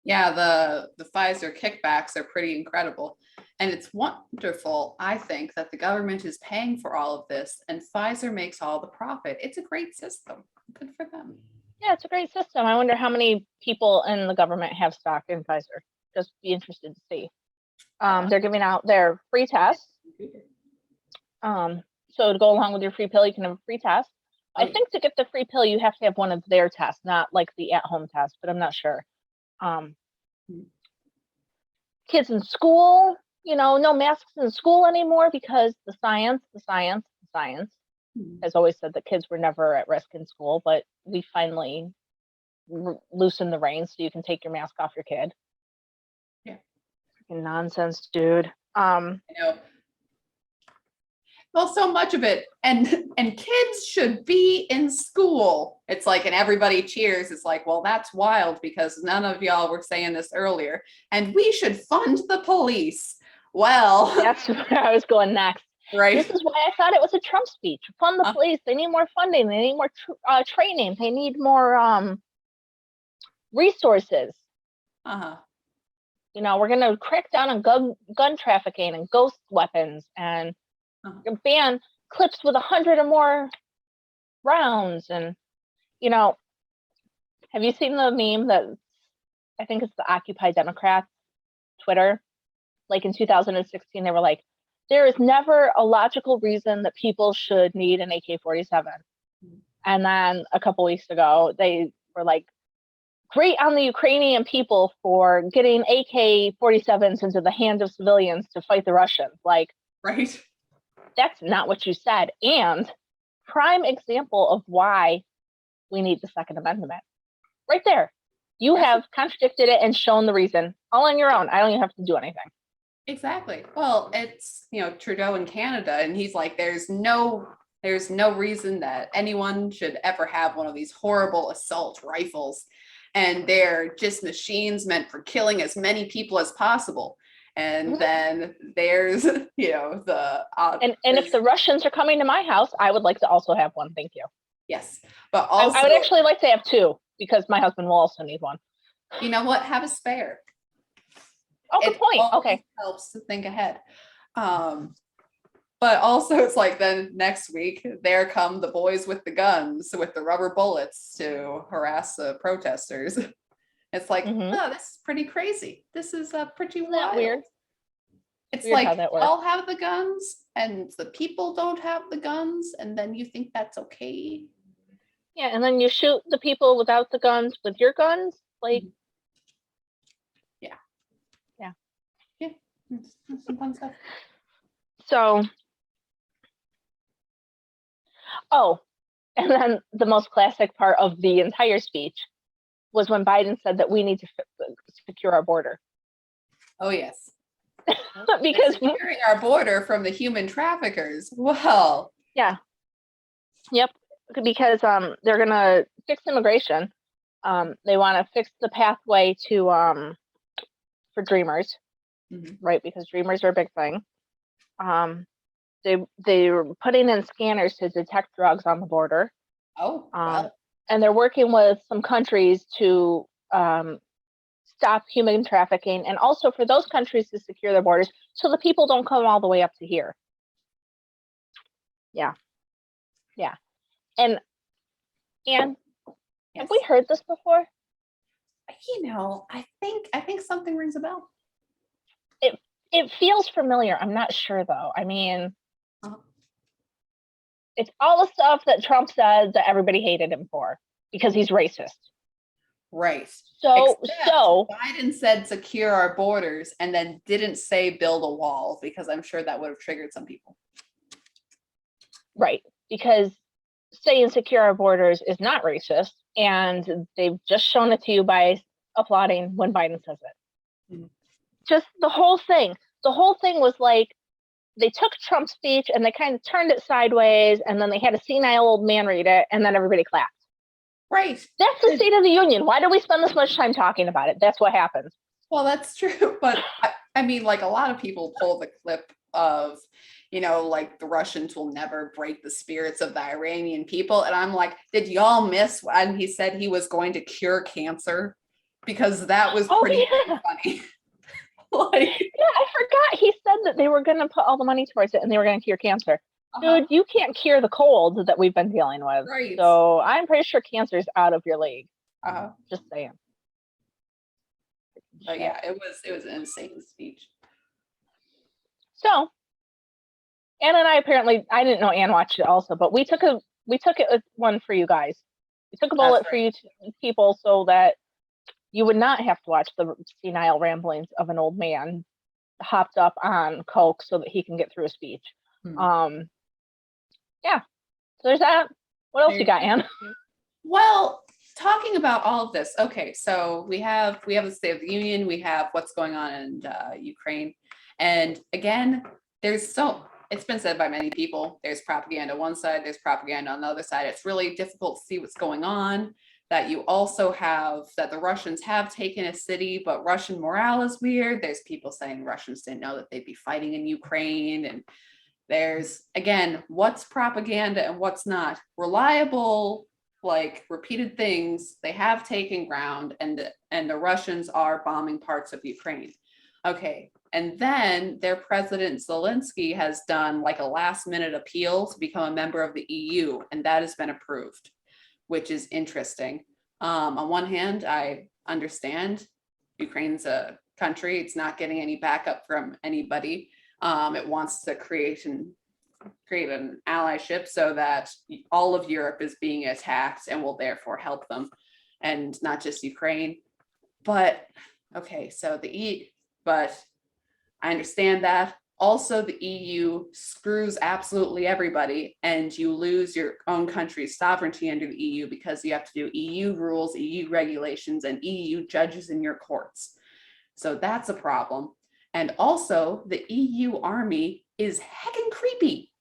Yeah, the Pfizer kickbacks are pretty incredible. And it's wonderful, I think, that the government is paying for all of this and Pfizer makes all the profit. It's a great system. Good for them. Yeah, it's a great system. I wonder how many people in the government have stock in Pfizer. Just be interested to see. They're giving out their free tests. So to go along with your free pill, you can have a free test. I think to get the free pill, you have to have one of their tests, not like the at-home test, but I'm not sure. Kids in school, no masks in school anymore because the science has always said that kids were never at risk in school, but we finally loosened the reins so you can take your mask off your kid. Yeah. Freaking nonsense, dude. Well, so much of it, and kids should be in school. It's like, and everybody cheers. It's like, well, that's wild because none of y'all were saying this earlier. And we should fund the police. Well, that's where I was going next. Right. This is why I thought it was a Trump speech. Fund the police. They need more funding. They need more training. They need more resources. We're going to crack down on gun trafficking and ghost weapons and ban clips with 100 or more rounds. And, have you seen the meme that I think it's the Occupy Democrats Twitter? Like in 2016, they were like, there is never a logical reason that people should need an AK-47. And then a couple weeks ago, they were like, great on the Ukrainian people for getting AK-47s into the hands of civilians to fight the Russians. Like, right. That's not what you said. And prime example of why we need the Second Amendment. Right there. You have contradicted it and shown the reason all on your own. I don't even have to do anything. Exactly. Well, it's, Trudeau in Canada, and he's like, there's no reason that anyone should ever have one of these horrible assault rifles. And they're just machines meant for killing as many people as possible. And then there's, and if the Russians are coming to my house, I would like to also have one. Thank you. Yes. But also, I would actually like to have two because my husband will also need one. You know what? Have a spare. Oh, good point. Okay. Helps to think ahead. But also it's like then next week, there come the boys with the guns, with the rubber bullets to harass the protesters. It's like, oh, this is pretty crazy. This is pretty wild. Weird. It's weird like all have the guns and the people don't have the guns, and then you think that's okay. Yeah, and then you shoot the people without the guns with your guns, like. Yeah, some fun stuff. So, and then the most classic part of the entire speech was when Biden said that we need to secure our border. Oh, yes. Because securing our border from the human traffickers. Well. Yeah. Yep. Because they're gonna fix immigration. They want to fix the pathway to for dreamers, right? Because dreamers are a big thing. They're putting in scanners to detect drugs on the border. Oh, wow. And they're working with some countries to stop human trafficking, and also for those countries to secure their borders so the people don't come all the way up to here. Yeah. And yes. Have we heard this before? I think something rings a bell. It feels familiar. I'm not sure though. I mean, it's all the stuff that Trump said that everybody hated him for because he's racist. Right. So Biden said secure our borders and then didn't say build a wall, because I'm sure that would have triggered some people. Right. Because saying secure our borders is not racist, and they've just shown it to you by applauding when Biden says it. Just the whole thing was like, they took Trump's speech and they kind of turned it sideways, and then they had a senile old man read it, and then everybody clapped. Right. That's the State of the Union. Why do we spend this much time talking about it? That's what happens. Well, that's true. But I mean, like, a lot of people pull the clip of, you know, like the Russians will never break the spirits of the Iranian people. And I'm like, did y'all miss when he said he was going to cure cancer? Because that was pretty funny. Like, yeah, I forgot he said that they were going to put all the money towards it and they were going to cure cancer. Dude, you can't cure the cold that we've been dealing with. Right. So I'm pretty sure cancer's out of your league. Just saying. But yeah, it was an insane speech. So Ann and I apparently, I didn't know Ann watched it also, but we took it one for you guys. We took a bullet for you people so that you would not have to watch the senile ramblings of an old man hopped up on coke so that he can get through a speech. Yeah. So there's that. What else you got, Ann? Well, talking about all of this. Okay, so we have the State of the Union. We have what's going on in Ukraine, and again, it's been said by many people. There's propaganda on one side. There's propaganda on the other side. It's really difficult to see what's going on. That you also have that the Russians have taken a city, but Russian morale is weird. There's people saying Russians didn't know that they'd be fighting in Ukraine, and there's, again, what's propaganda and what's not. Reliable, like repeated things, they have taken ground, and the Russians are bombing parts of Ukraine. Okay, and then their president Zelensky has done like a last minute appeal to become a member of the EU, and that has been approved, which is interesting. On one hand, I understand Ukraine's a country, it's not getting any backup from anybody. It wants to create an allyship so that all of Europe is being attacked and will therefore help them, and not just Ukraine. But okay, so but I understand that. Also, the EU screws absolutely everybody, and you lose your own country's sovereignty under the EU because you have to do EU rules, EU regulations, and EU judges in your courts. So that's a problem. And also, the EU army is heckin' creepy.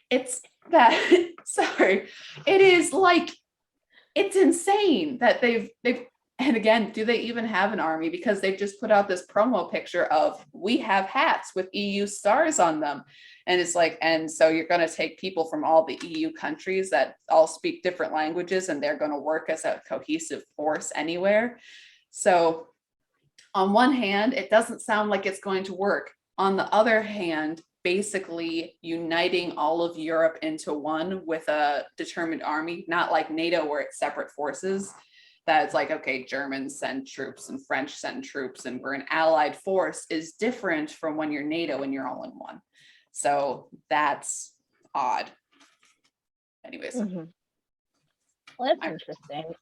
It's that, sorry, it is like, it's insane that they've, and again, do they even have an army? Because they've just put out this promo picture of, we have hats with EU stars on them. And it's like, and so you're going to take people from all the EU countries that all speak different languages, and they're going to work as a cohesive force anywhere. So on one hand, it doesn't sound like it's going to work. On the other hand, basically uniting all of Europe into one with a determined army, not like NATO where it's separate forces. That it's like, okay, Germans send troops and French send troops and we're an allied force, is different from when you're NATO and you're all in one. So that's odd. Anyways. Well, that's interesting.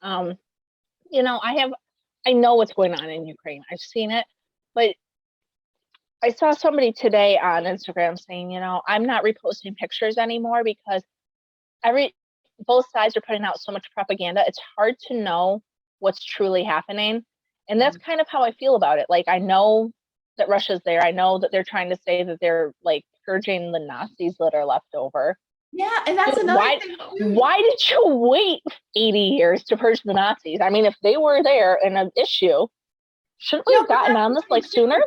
You know, I know what's going on in Ukraine. I've seen it, but I saw somebody today on Instagram saying, you know, I'm not reposting pictures anymore because both sides are putting out so much propaganda. It's hard to know what's truly happening. And that's kind of how I feel about it. Like, I know that Russia's there. I know that they're trying to say that they're like purging the Nazis that are left over. Yeah, and that's another thing. Why did you wait 80 years to purge the Nazis? I mean, if they were there in an issue, shouldn't we have gotten on this like sooner?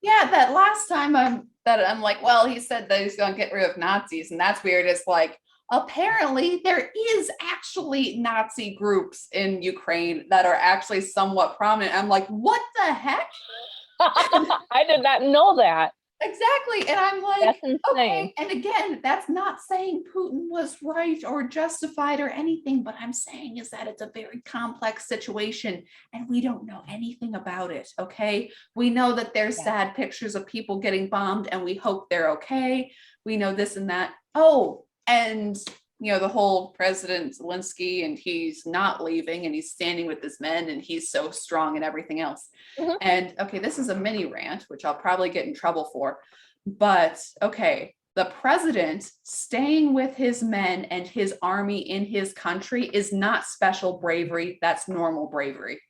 Yeah, that last time I'm like, well, he said that he's going to get rid of Nazis, and that's weird. It's like, apparently there is actually Nazi groups in Ukraine that are actually somewhat prominent. I'm like, what the heck? I did not know that. Exactly. And I'm like, that's insane. Okay. And again, that's not saying Putin was right or justified or anything. What I'm saying is that it's a very complex situation and we don't know anything about it. Okay. We know that there's sad pictures of people getting bombed and we hope they're okay. We know this and that. Oh, and you know, the whole President Zelensky, and he's not leaving and he's standing with his men and he's so strong and everything else. And okay, this is a mini rant, which I'll probably get in trouble for, but okay, the president staying with his men and his army in his country is not special bravery. That's normal bravery.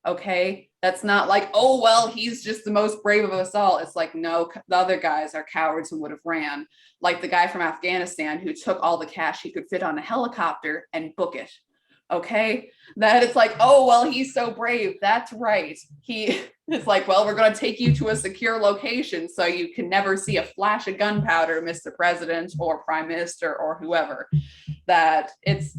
Okay, that's not like, oh, well, he's just the most brave of us all. It's like, no, the other guys are cowards and would have ran. Like the guy from Afghanistan who took all the cash he could fit on a helicopter and book it. Okay, that it's like, oh, well, he's so brave. That's right. It's like, well, we're going to take you to a secure location so you can never see a flash of gunpowder, Mr. President or Prime Minister or whoever. That it's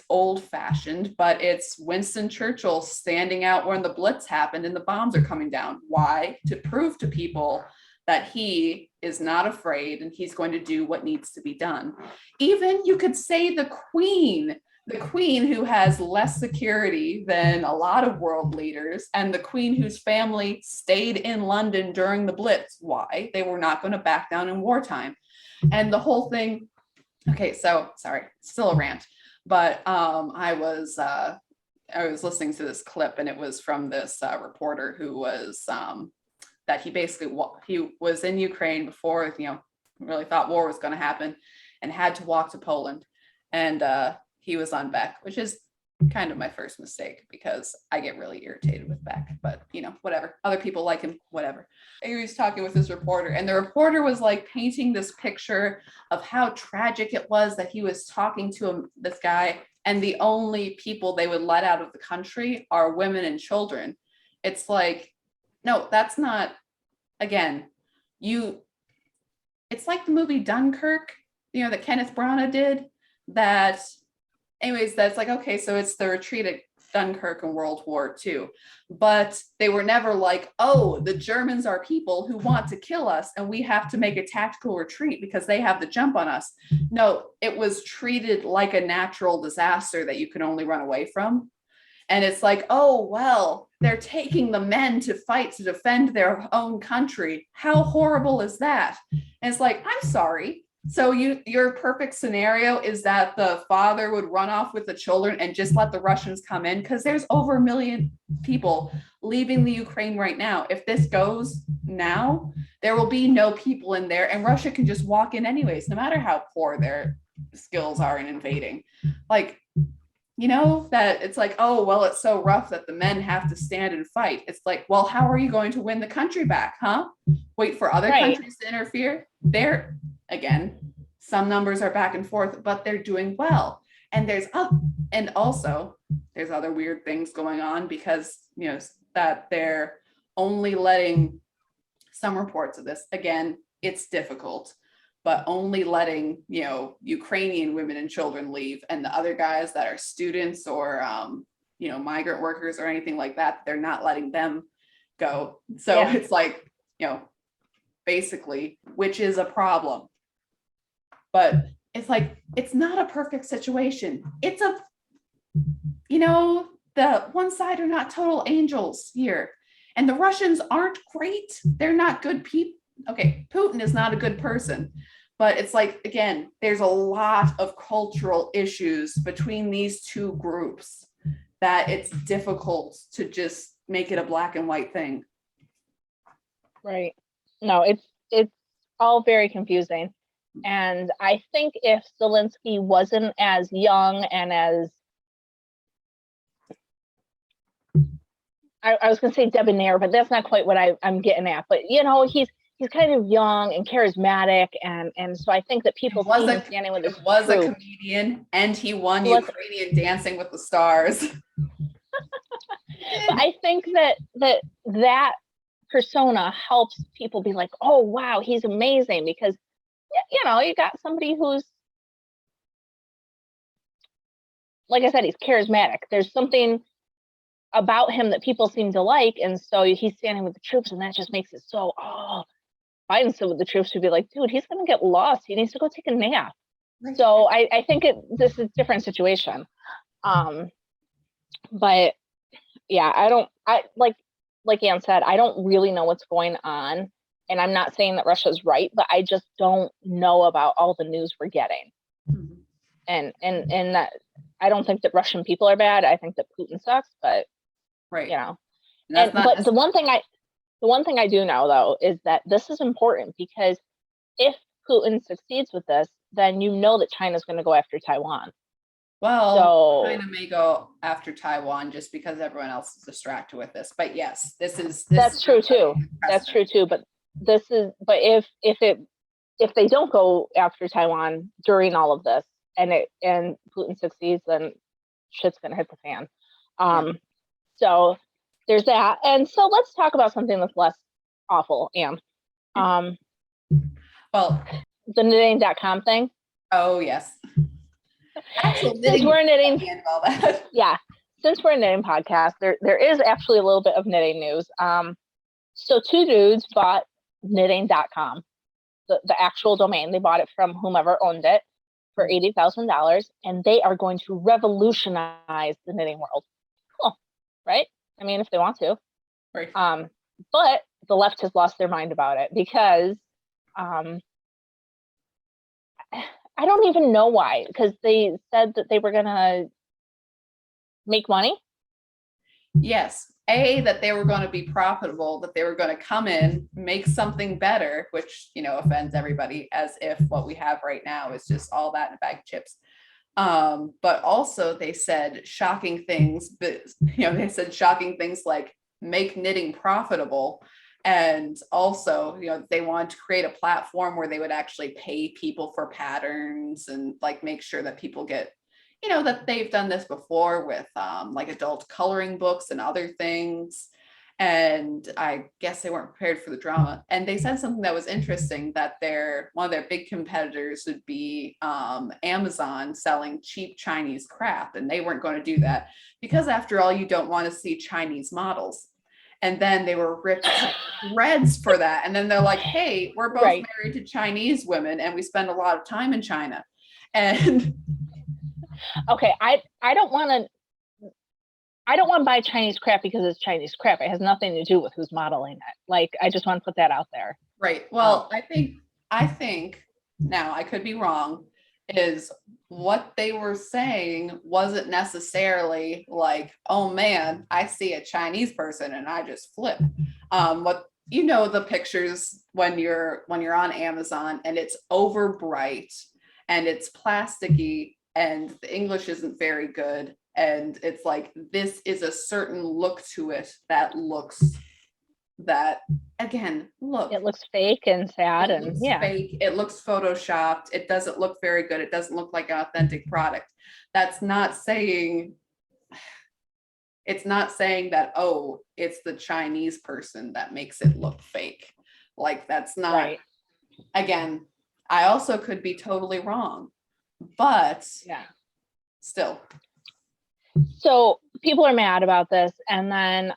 old fashioned, but it's Winston Churchill standing out when the Blitz happened and the bombs are coming down. Why? To prove to people that he is not afraid and he's going to do what needs to be done. Even you could say the Queen who has less security than a lot of world leaders, and the Queen whose family stayed in London during the Blitz. Why? They were not going to back down in wartime. And the whole thing, okay, so sorry, still a rant, but I was listening to this clip, and it was from this reporter who was that he was in Ukraine before, really thought war was going to happen, and had to walk to Poland, and he was on Beck, which is kind of my first mistake because I get really irritated with Beck, but whatever. Other people like him, whatever. He was talking with this reporter, and the reporter was like painting this picture of how tragic it was that he was talking to this guy, and the only people they would let out of the country are women and children. It's like, no, that's not, again, it's like the movie Dunkirk, that Kenneth Branagh did, that anyways, that's like, okay, so it's the retreat at Dunkirk in World War II. But they were never like, oh, the Germans are people who want to kill us and we have to make a tactical retreat because they have the jump on us. No, it was treated like a natural disaster that you can only run away from. And it's like, oh, well, they're taking the men to fight to defend their own country. How horrible is that? And it's like, I'm sorry. So your perfect scenario is that the father would run off with the children and just let the Russians come in, because there's over 1 million people leaving the Ukraine right now. If this goes now, there will be no people in there, and Russia can just walk in anyways, no matter how poor their skills are in invading. Like, that it's like, oh, well, it's so rough that the men have to stand and fight. It's like, well, how are you going to win the country back, huh? Wait for other countries to interfere? Again, some numbers are back and forth, but they're doing well. And there's other weird things going on because, that they're only letting some reports of this. Again, it's difficult, but only letting, Ukrainian women and children leave, and the other guys that are students or, migrant workers or anything like that, they're not letting them go. So It's like, basically, which is a problem. But it's like, it's not a perfect situation. It's the one side are not total angels here. And the Russians aren't great. They're not good people. Okay, Putin is not a good person. But it's like, again, there's a lot of cultural issues between these two groups that it's difficult to just make it a black and white thing. Right. No, it's all very confusing. And I think if Zelensky wasn't as young and as, I was going to say debonair, but that's not quite what I'm getting at. But, he's kind of young and charismatic. And so I think that people see him standing with his was a comedian, and he won Ukrainian Dancing with the Stars. But I think that persona helps people be like, oh, wow, he's amazing, because you got somebody who's, like I said, he's charismatic. There's something about him that people seem to like, and so he's standing with the troops, and that just makes it so, Biden stood with the troops would be like, dude, he's gonna get lost. He needs to go take a nap. Right. So I think this is a different situation. But yeah, I like Ann said, I don't really know what's going on. And I'm not saying that Russia's right, but I just don't know about all the news we're getting. Mm-hmm. And that I don't think that Russian people are bad. I think that Putin sucks, but right. But the one thing I do know though is that this is important, because if Putin succeeds with this, then that China's going to go after Taiwan. Well, China may go after Taiwan just because everyone else is distracted with this. But yes, that's true too. That's true too. But if they don't go after Taiwan during all of this, and Putin succeeds, then shit's gonna hit the fan. So there's that. And so let's talk about something that's less awful, Anne. Well, the knitting.com thing. Oh, yes. Actual Since we're knitting, and all that. Yeah. Since we're a knitting podcast, there is actually a little bit of knitting news. So two dudes bought knitting.com, the actual domain. They bought it from whomever owned it for $80,000, and they are going to revolutionize the knitting world. Cool, right? I mean, if they want to. Right. But the left has lost their mind about it because I don't even know why, because they said that they were going to make money. Yes. That they were going to be profitable, that they were going to come in, make something better, which, offends everybody, as if what we have right now is just all that in a bag of chips. But also they said shocking things, but, they said shocking things like make knitting profitable. And also, they wanted to create a platform where they would actually pay people for patterns and like make sure that people get, that they've done this before with like adult coloring books and other things. And I guess they weren't prepared for the drama. And they said something that was interesting, that one of their big competitors would be Amazon selling cheap Chinese crap. And they weren't going to do that because after all, you don't want to see Chinese models. And then they were ripped to shreds for that. And then they're like, hey, we're both married to Chinese women and we spend a lot of time in China. And okay, I don't want to buy Chinese crap because it's Chinese crap. It has nothing to do with who's modeling it. Like, I just want to put that out there. Right. Well, I think now I could be wrong, is what they were saying wasn't necessarily like, oh man, I see a Chinese person and I just flip. The pictures when you're on Amazon and it's over bright and it's plasticky and the English isn't very good. And it's like, this is a certain look to it that looks it looks fake and sad and fake. It looks photoshopped. It doesn't look very good. It doesn't look like an authentic product. That's not saying, it's not saying that, oh, it's the Chinese person that makes it look fake. Like, that's not, right. Again, I also could be totally wrong, but still. So people are mad about this. And then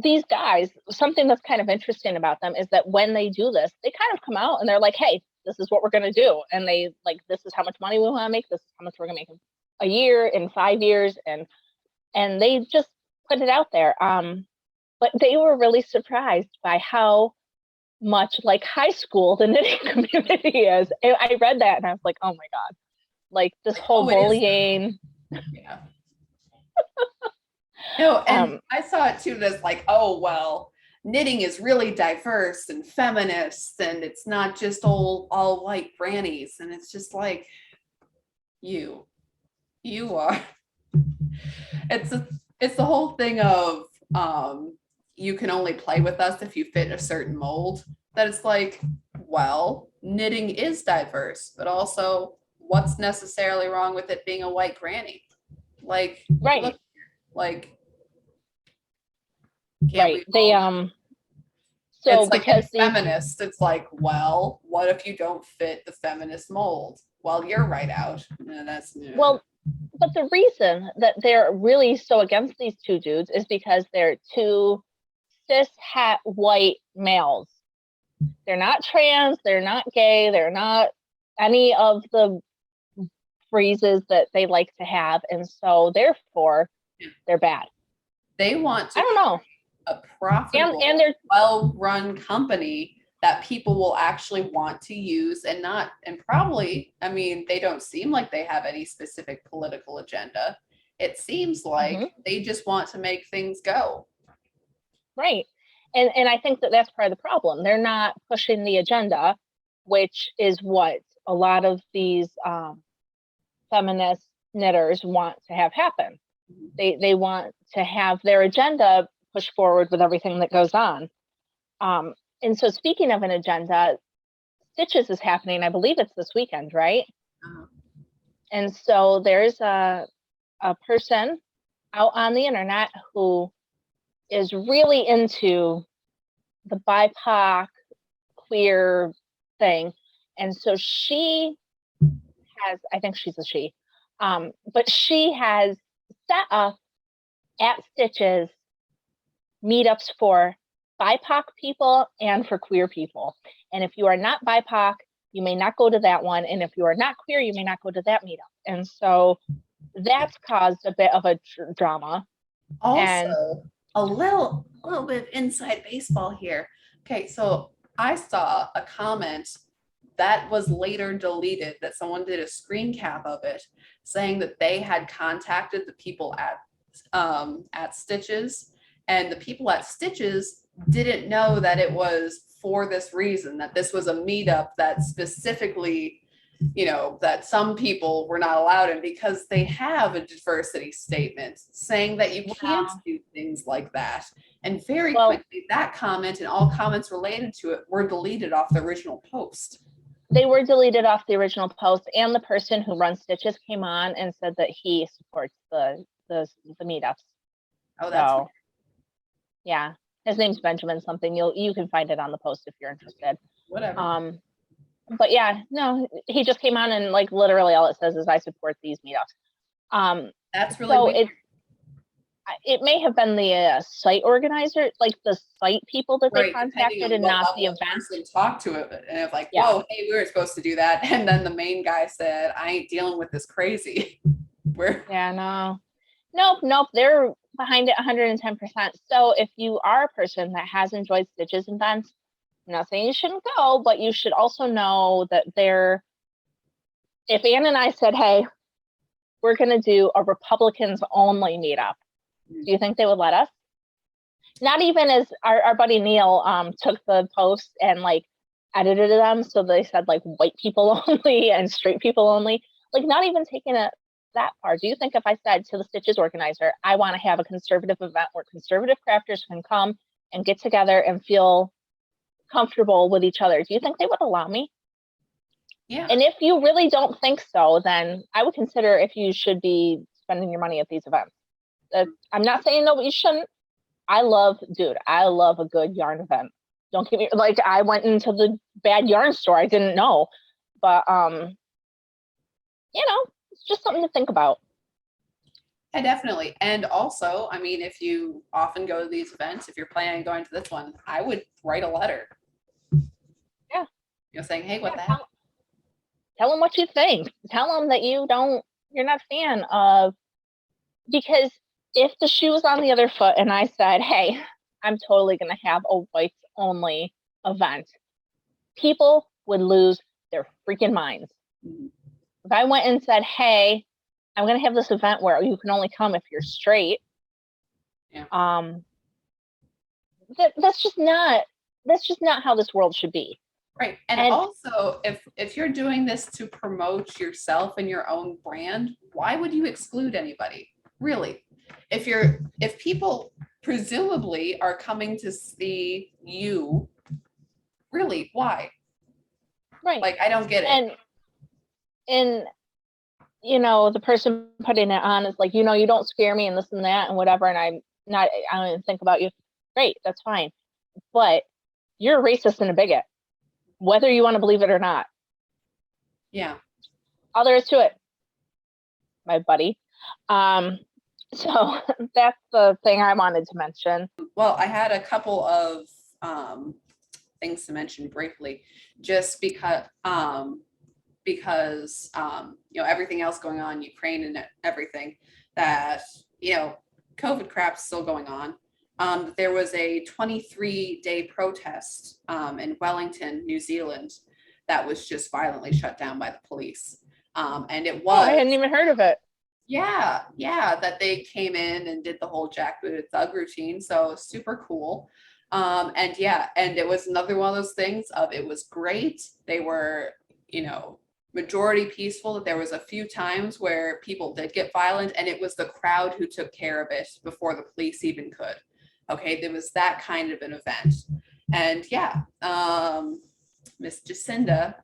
these guys, something that's kind of interesting about them is that when they do this, they kind of come out and they're like, hey, this is what we're going to do. And they like, this is how much money we want to make. This is how much we're going to make in a year, in 5 years. And they just put it out there. But they were really surprised by how much like high school the knitting community is. And I read that and I was like, oh my God, like this whole bullying. Yeah. No, and I saw it too as like, oh, well, knitting is really diverse and feminist, and it's not just all white grannies. And it's just like, you are. It's the whole thing of you can only play with us if you fit a certain mold. That it's like, well, knitting is diverse, but also what's necessarily wrong with it being a white granny? Like, right. Look, like, right. They so it's because like feminist, it's like, well, what if you don't fit the feminist mold? Well, you're right out. And that's well, but the reason that they're really so against these two dudes is because they're two cis het white males. They're not trans, they're not gay, they're not any of the phrases that they like to have, and so therefore they're bad. They want to, I don't know, a profitable and they're well-run company that people will actually want to use and probably, I mean, they don't seem like they have any specific political agenda. It seems like they just want to make things go. Right. And I think that that's part of the problem. They're not pushing the agenda, which is what a lot of these feminist knitters want to have happen. They want to have their agenda pushed forward with everything that goes on. And so speaking of an agenda, Stitches is happening. I believe it's this weekend, right? And so there's a person out on the internet who is really into the BIPOC queer thing. And so she has, I think she's a she, but she has set up at Stitches meetups for BIPOC people and for queer people. And if you are not BIPOC, you may not go to that one. And if you are not queer, you may not go to that meetup. And so that's caused a bit of a drama. Also, and a little bit of inside baseball here. Okay, so I saw a comment that was later deleted, that someone did a screen cap of it, saying that they had contacted the people at Stitches, and the people at Stitches didn't know that it was for this reason, that this was a meetup that specifically, you know, that some people were not allowed in, because they have a diversity statement saying that you can't do things like that. And very quickly, that comment and all comments related to it were deleted off the original post. They were deleted off the original post, and the person who runs Stitches came on and said that he supports the meetups. Oh, that's weird. Yeah, his name's Benjamin something. You can find it on the post if you're interested. Whatever. But yeah, no, he just came on and like literally all it says is I support these meetups. That's really weird. It may have been the site organizer, like the site people that they contacted, and not the event. Person talked to it, and it's like, whoa, hey, we were supposed to do that, and then the main guy said, I ain't dealing with this crazy. Nope, they're behind it 110%. So if you are a person that has enjoyed Stitches events, I'm not saying you shouldn't go, but you should also know that if Ann and I said, hey, we're going to do a Republicans only meetup, do you think they would let us? Not even as our buddy Neil took the posts and like edited them. So they said like white people only and straight people only, like not even taking it that far. Do you think if I said to the Stitches organizer, I want to have a conservative event where conservative crafters can come and get together and feel comfortable with each other, do you think they would allow me? Yeah. And if you really don't think so, then I would consider if you should be spending your money at these events. I'm not saying no, but you shouldn't. I love a good yarn event. Don't get me like I went into the bad yarn store. I didn't know, but it's just something to think about. Yeah, definitely. And also, I mean, if you often go to these events, if you're planning on going to this one, I would write a letter. Yeah. Saying, hey, what the hell? Tell them what you think. Tell them that you're not a fan of, because if the shoe was on the other foot and I said, hey, I'm totally going to have a whites only event, people would lose their freaking minds. Mm-hmm. If I went and said, hey, I'm going to have this event where you can only come if you're straight. Yeah. That's just not how this world should be. Right. And also, if you're doing this to promote yourself and your own brand, why would you exclude anybody? Really? If people presumably are coming to see you, really, why? Right. Like, I don't get it. And the person putting it on is like, you don't scare me and this and that and whatever, and I don't even think about you. Great, that's fine. But you're a racist and a bigot, whether you want to believe it or not. Yeah. All there is to it, my buddy. So that's the thing I wanted to mention. Well, I had a couple of things to mention briefly, just because everything else going on, Ukraine and everything, that, COVID crap's still going on. There was a 23-day protest in Wellington, New Zealand, that was just violently shut down by the police. And it was... I hadn't even heard of it. Yeah, that they came in and did the whole jackbooted thug routine. So super cool. And it was another one of those things of, it was great. They were, majority peaceful. There was a few times where people did get violent, and it was the crowd who took care of it before the police even could. Okay, there was that kind of an event. And Miss Jacinda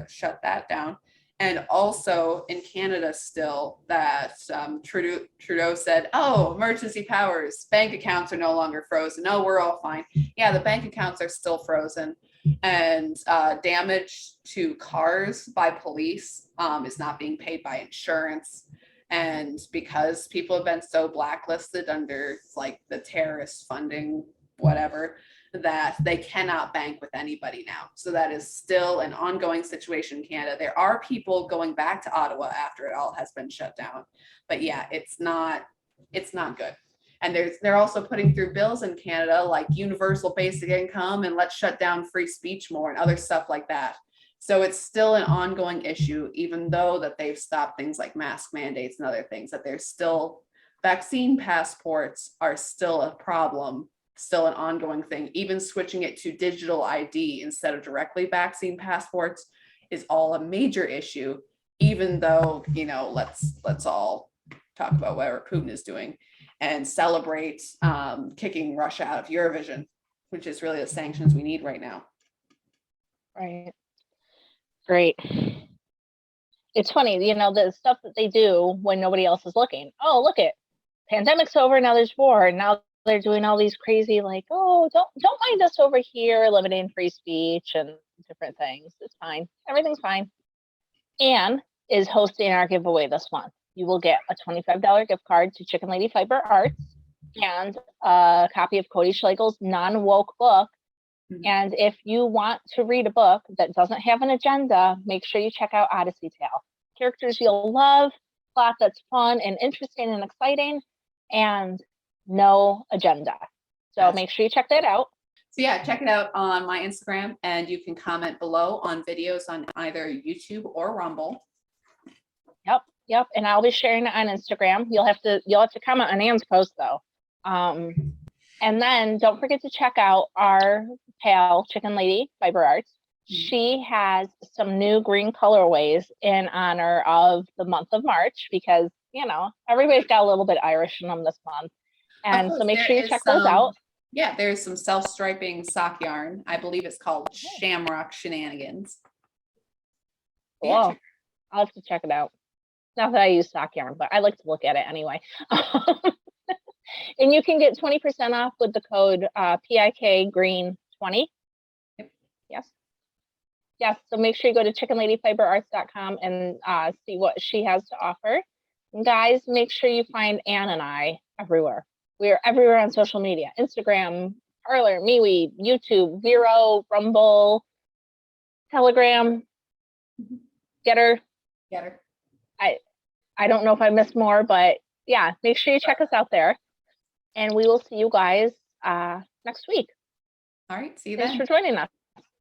shut that down. And also in Canada still that Trudeau said, oh, emergency powers, bank accounts are no longer frozen. No, we're all fine. Yeah, the bank accounts are still frozen. And damage to cars by police is not being paid by insurance. And because people have been so blacklisted under like the terrorist funding, whatever, that they cannot bank with anybody now. So that is still an ongoing situation in Canada. There are people going back to Ottawa after it all has been shut down. But yeah, it's not good. And they're also putting through bills in Canada like universal basic income and let's shut down free speech more and other stuff like that. So it's still an ongoing issue, even though that they've stopped things like mask mandates and other things, that there's still vaccine passports are still a problem, still an ongoing thing. Even switching it to digital ID instead of directly vaccine passports is all a major issue, even though, you know, let's all talk about whatever Putin is doing and celebrate kicking Russia out of Eurovision, which is really the sanctions we need right now. Right. Great. It's funny, you know, the stuff that they do when nobody else is looking. Oh, look it, pandemic's over, now there's war, and now they're doing all these crazy like, oh, don't mind us over here, limiting free speech and different things. It's fine. Everything's fine. Anne is hosting our giveaway this month. You will get a $25 gift card to Chicken Lady Fiber Arts and a copy of Cody Schlegel's non-woke book. And if you want to read a book that doesn't have an agenda, make sure you check out Odyssey Tale. Characters you'll love, plot that's fun and interesting and exciting, and no agenda. So make sure you check that out. So yeah, check it out on my Instagram, and you can comment below on videos on either YouTube or Rumble. Yep. And I'll be sharing it on Instagram. You'll have to comment on Anne's post though. And then don't forget to check out our pal, Chicken Lady Fiber Arts. She has some new green colorways in honor of the month of March because, you know, everybody's got a little bit Irish in them this month. And so make sure you check those out. Yeah, there's some self-striping sock yarn. I believe it's called Shamrock Shenanigans. Cool. Yeah, I'll have to check it out. Not that I use sock yarn, but I like to look at it anyway. And you can get 20% off with the code PIK Green 20. Yep. Yes. So make sure you go to chickenladyfiberarts.com and see what she has to offer. And guys, make sure you find Anne and I everywhere. We are everywhere on social media: Instagram, Parler, MeWe, YouTube, Vero, Rumble, Telegram, Getter. I don't know if I missed more, but yeah, make sure you check us out there. And we will see you guys next week. All right. See you then. Thanks for joining us.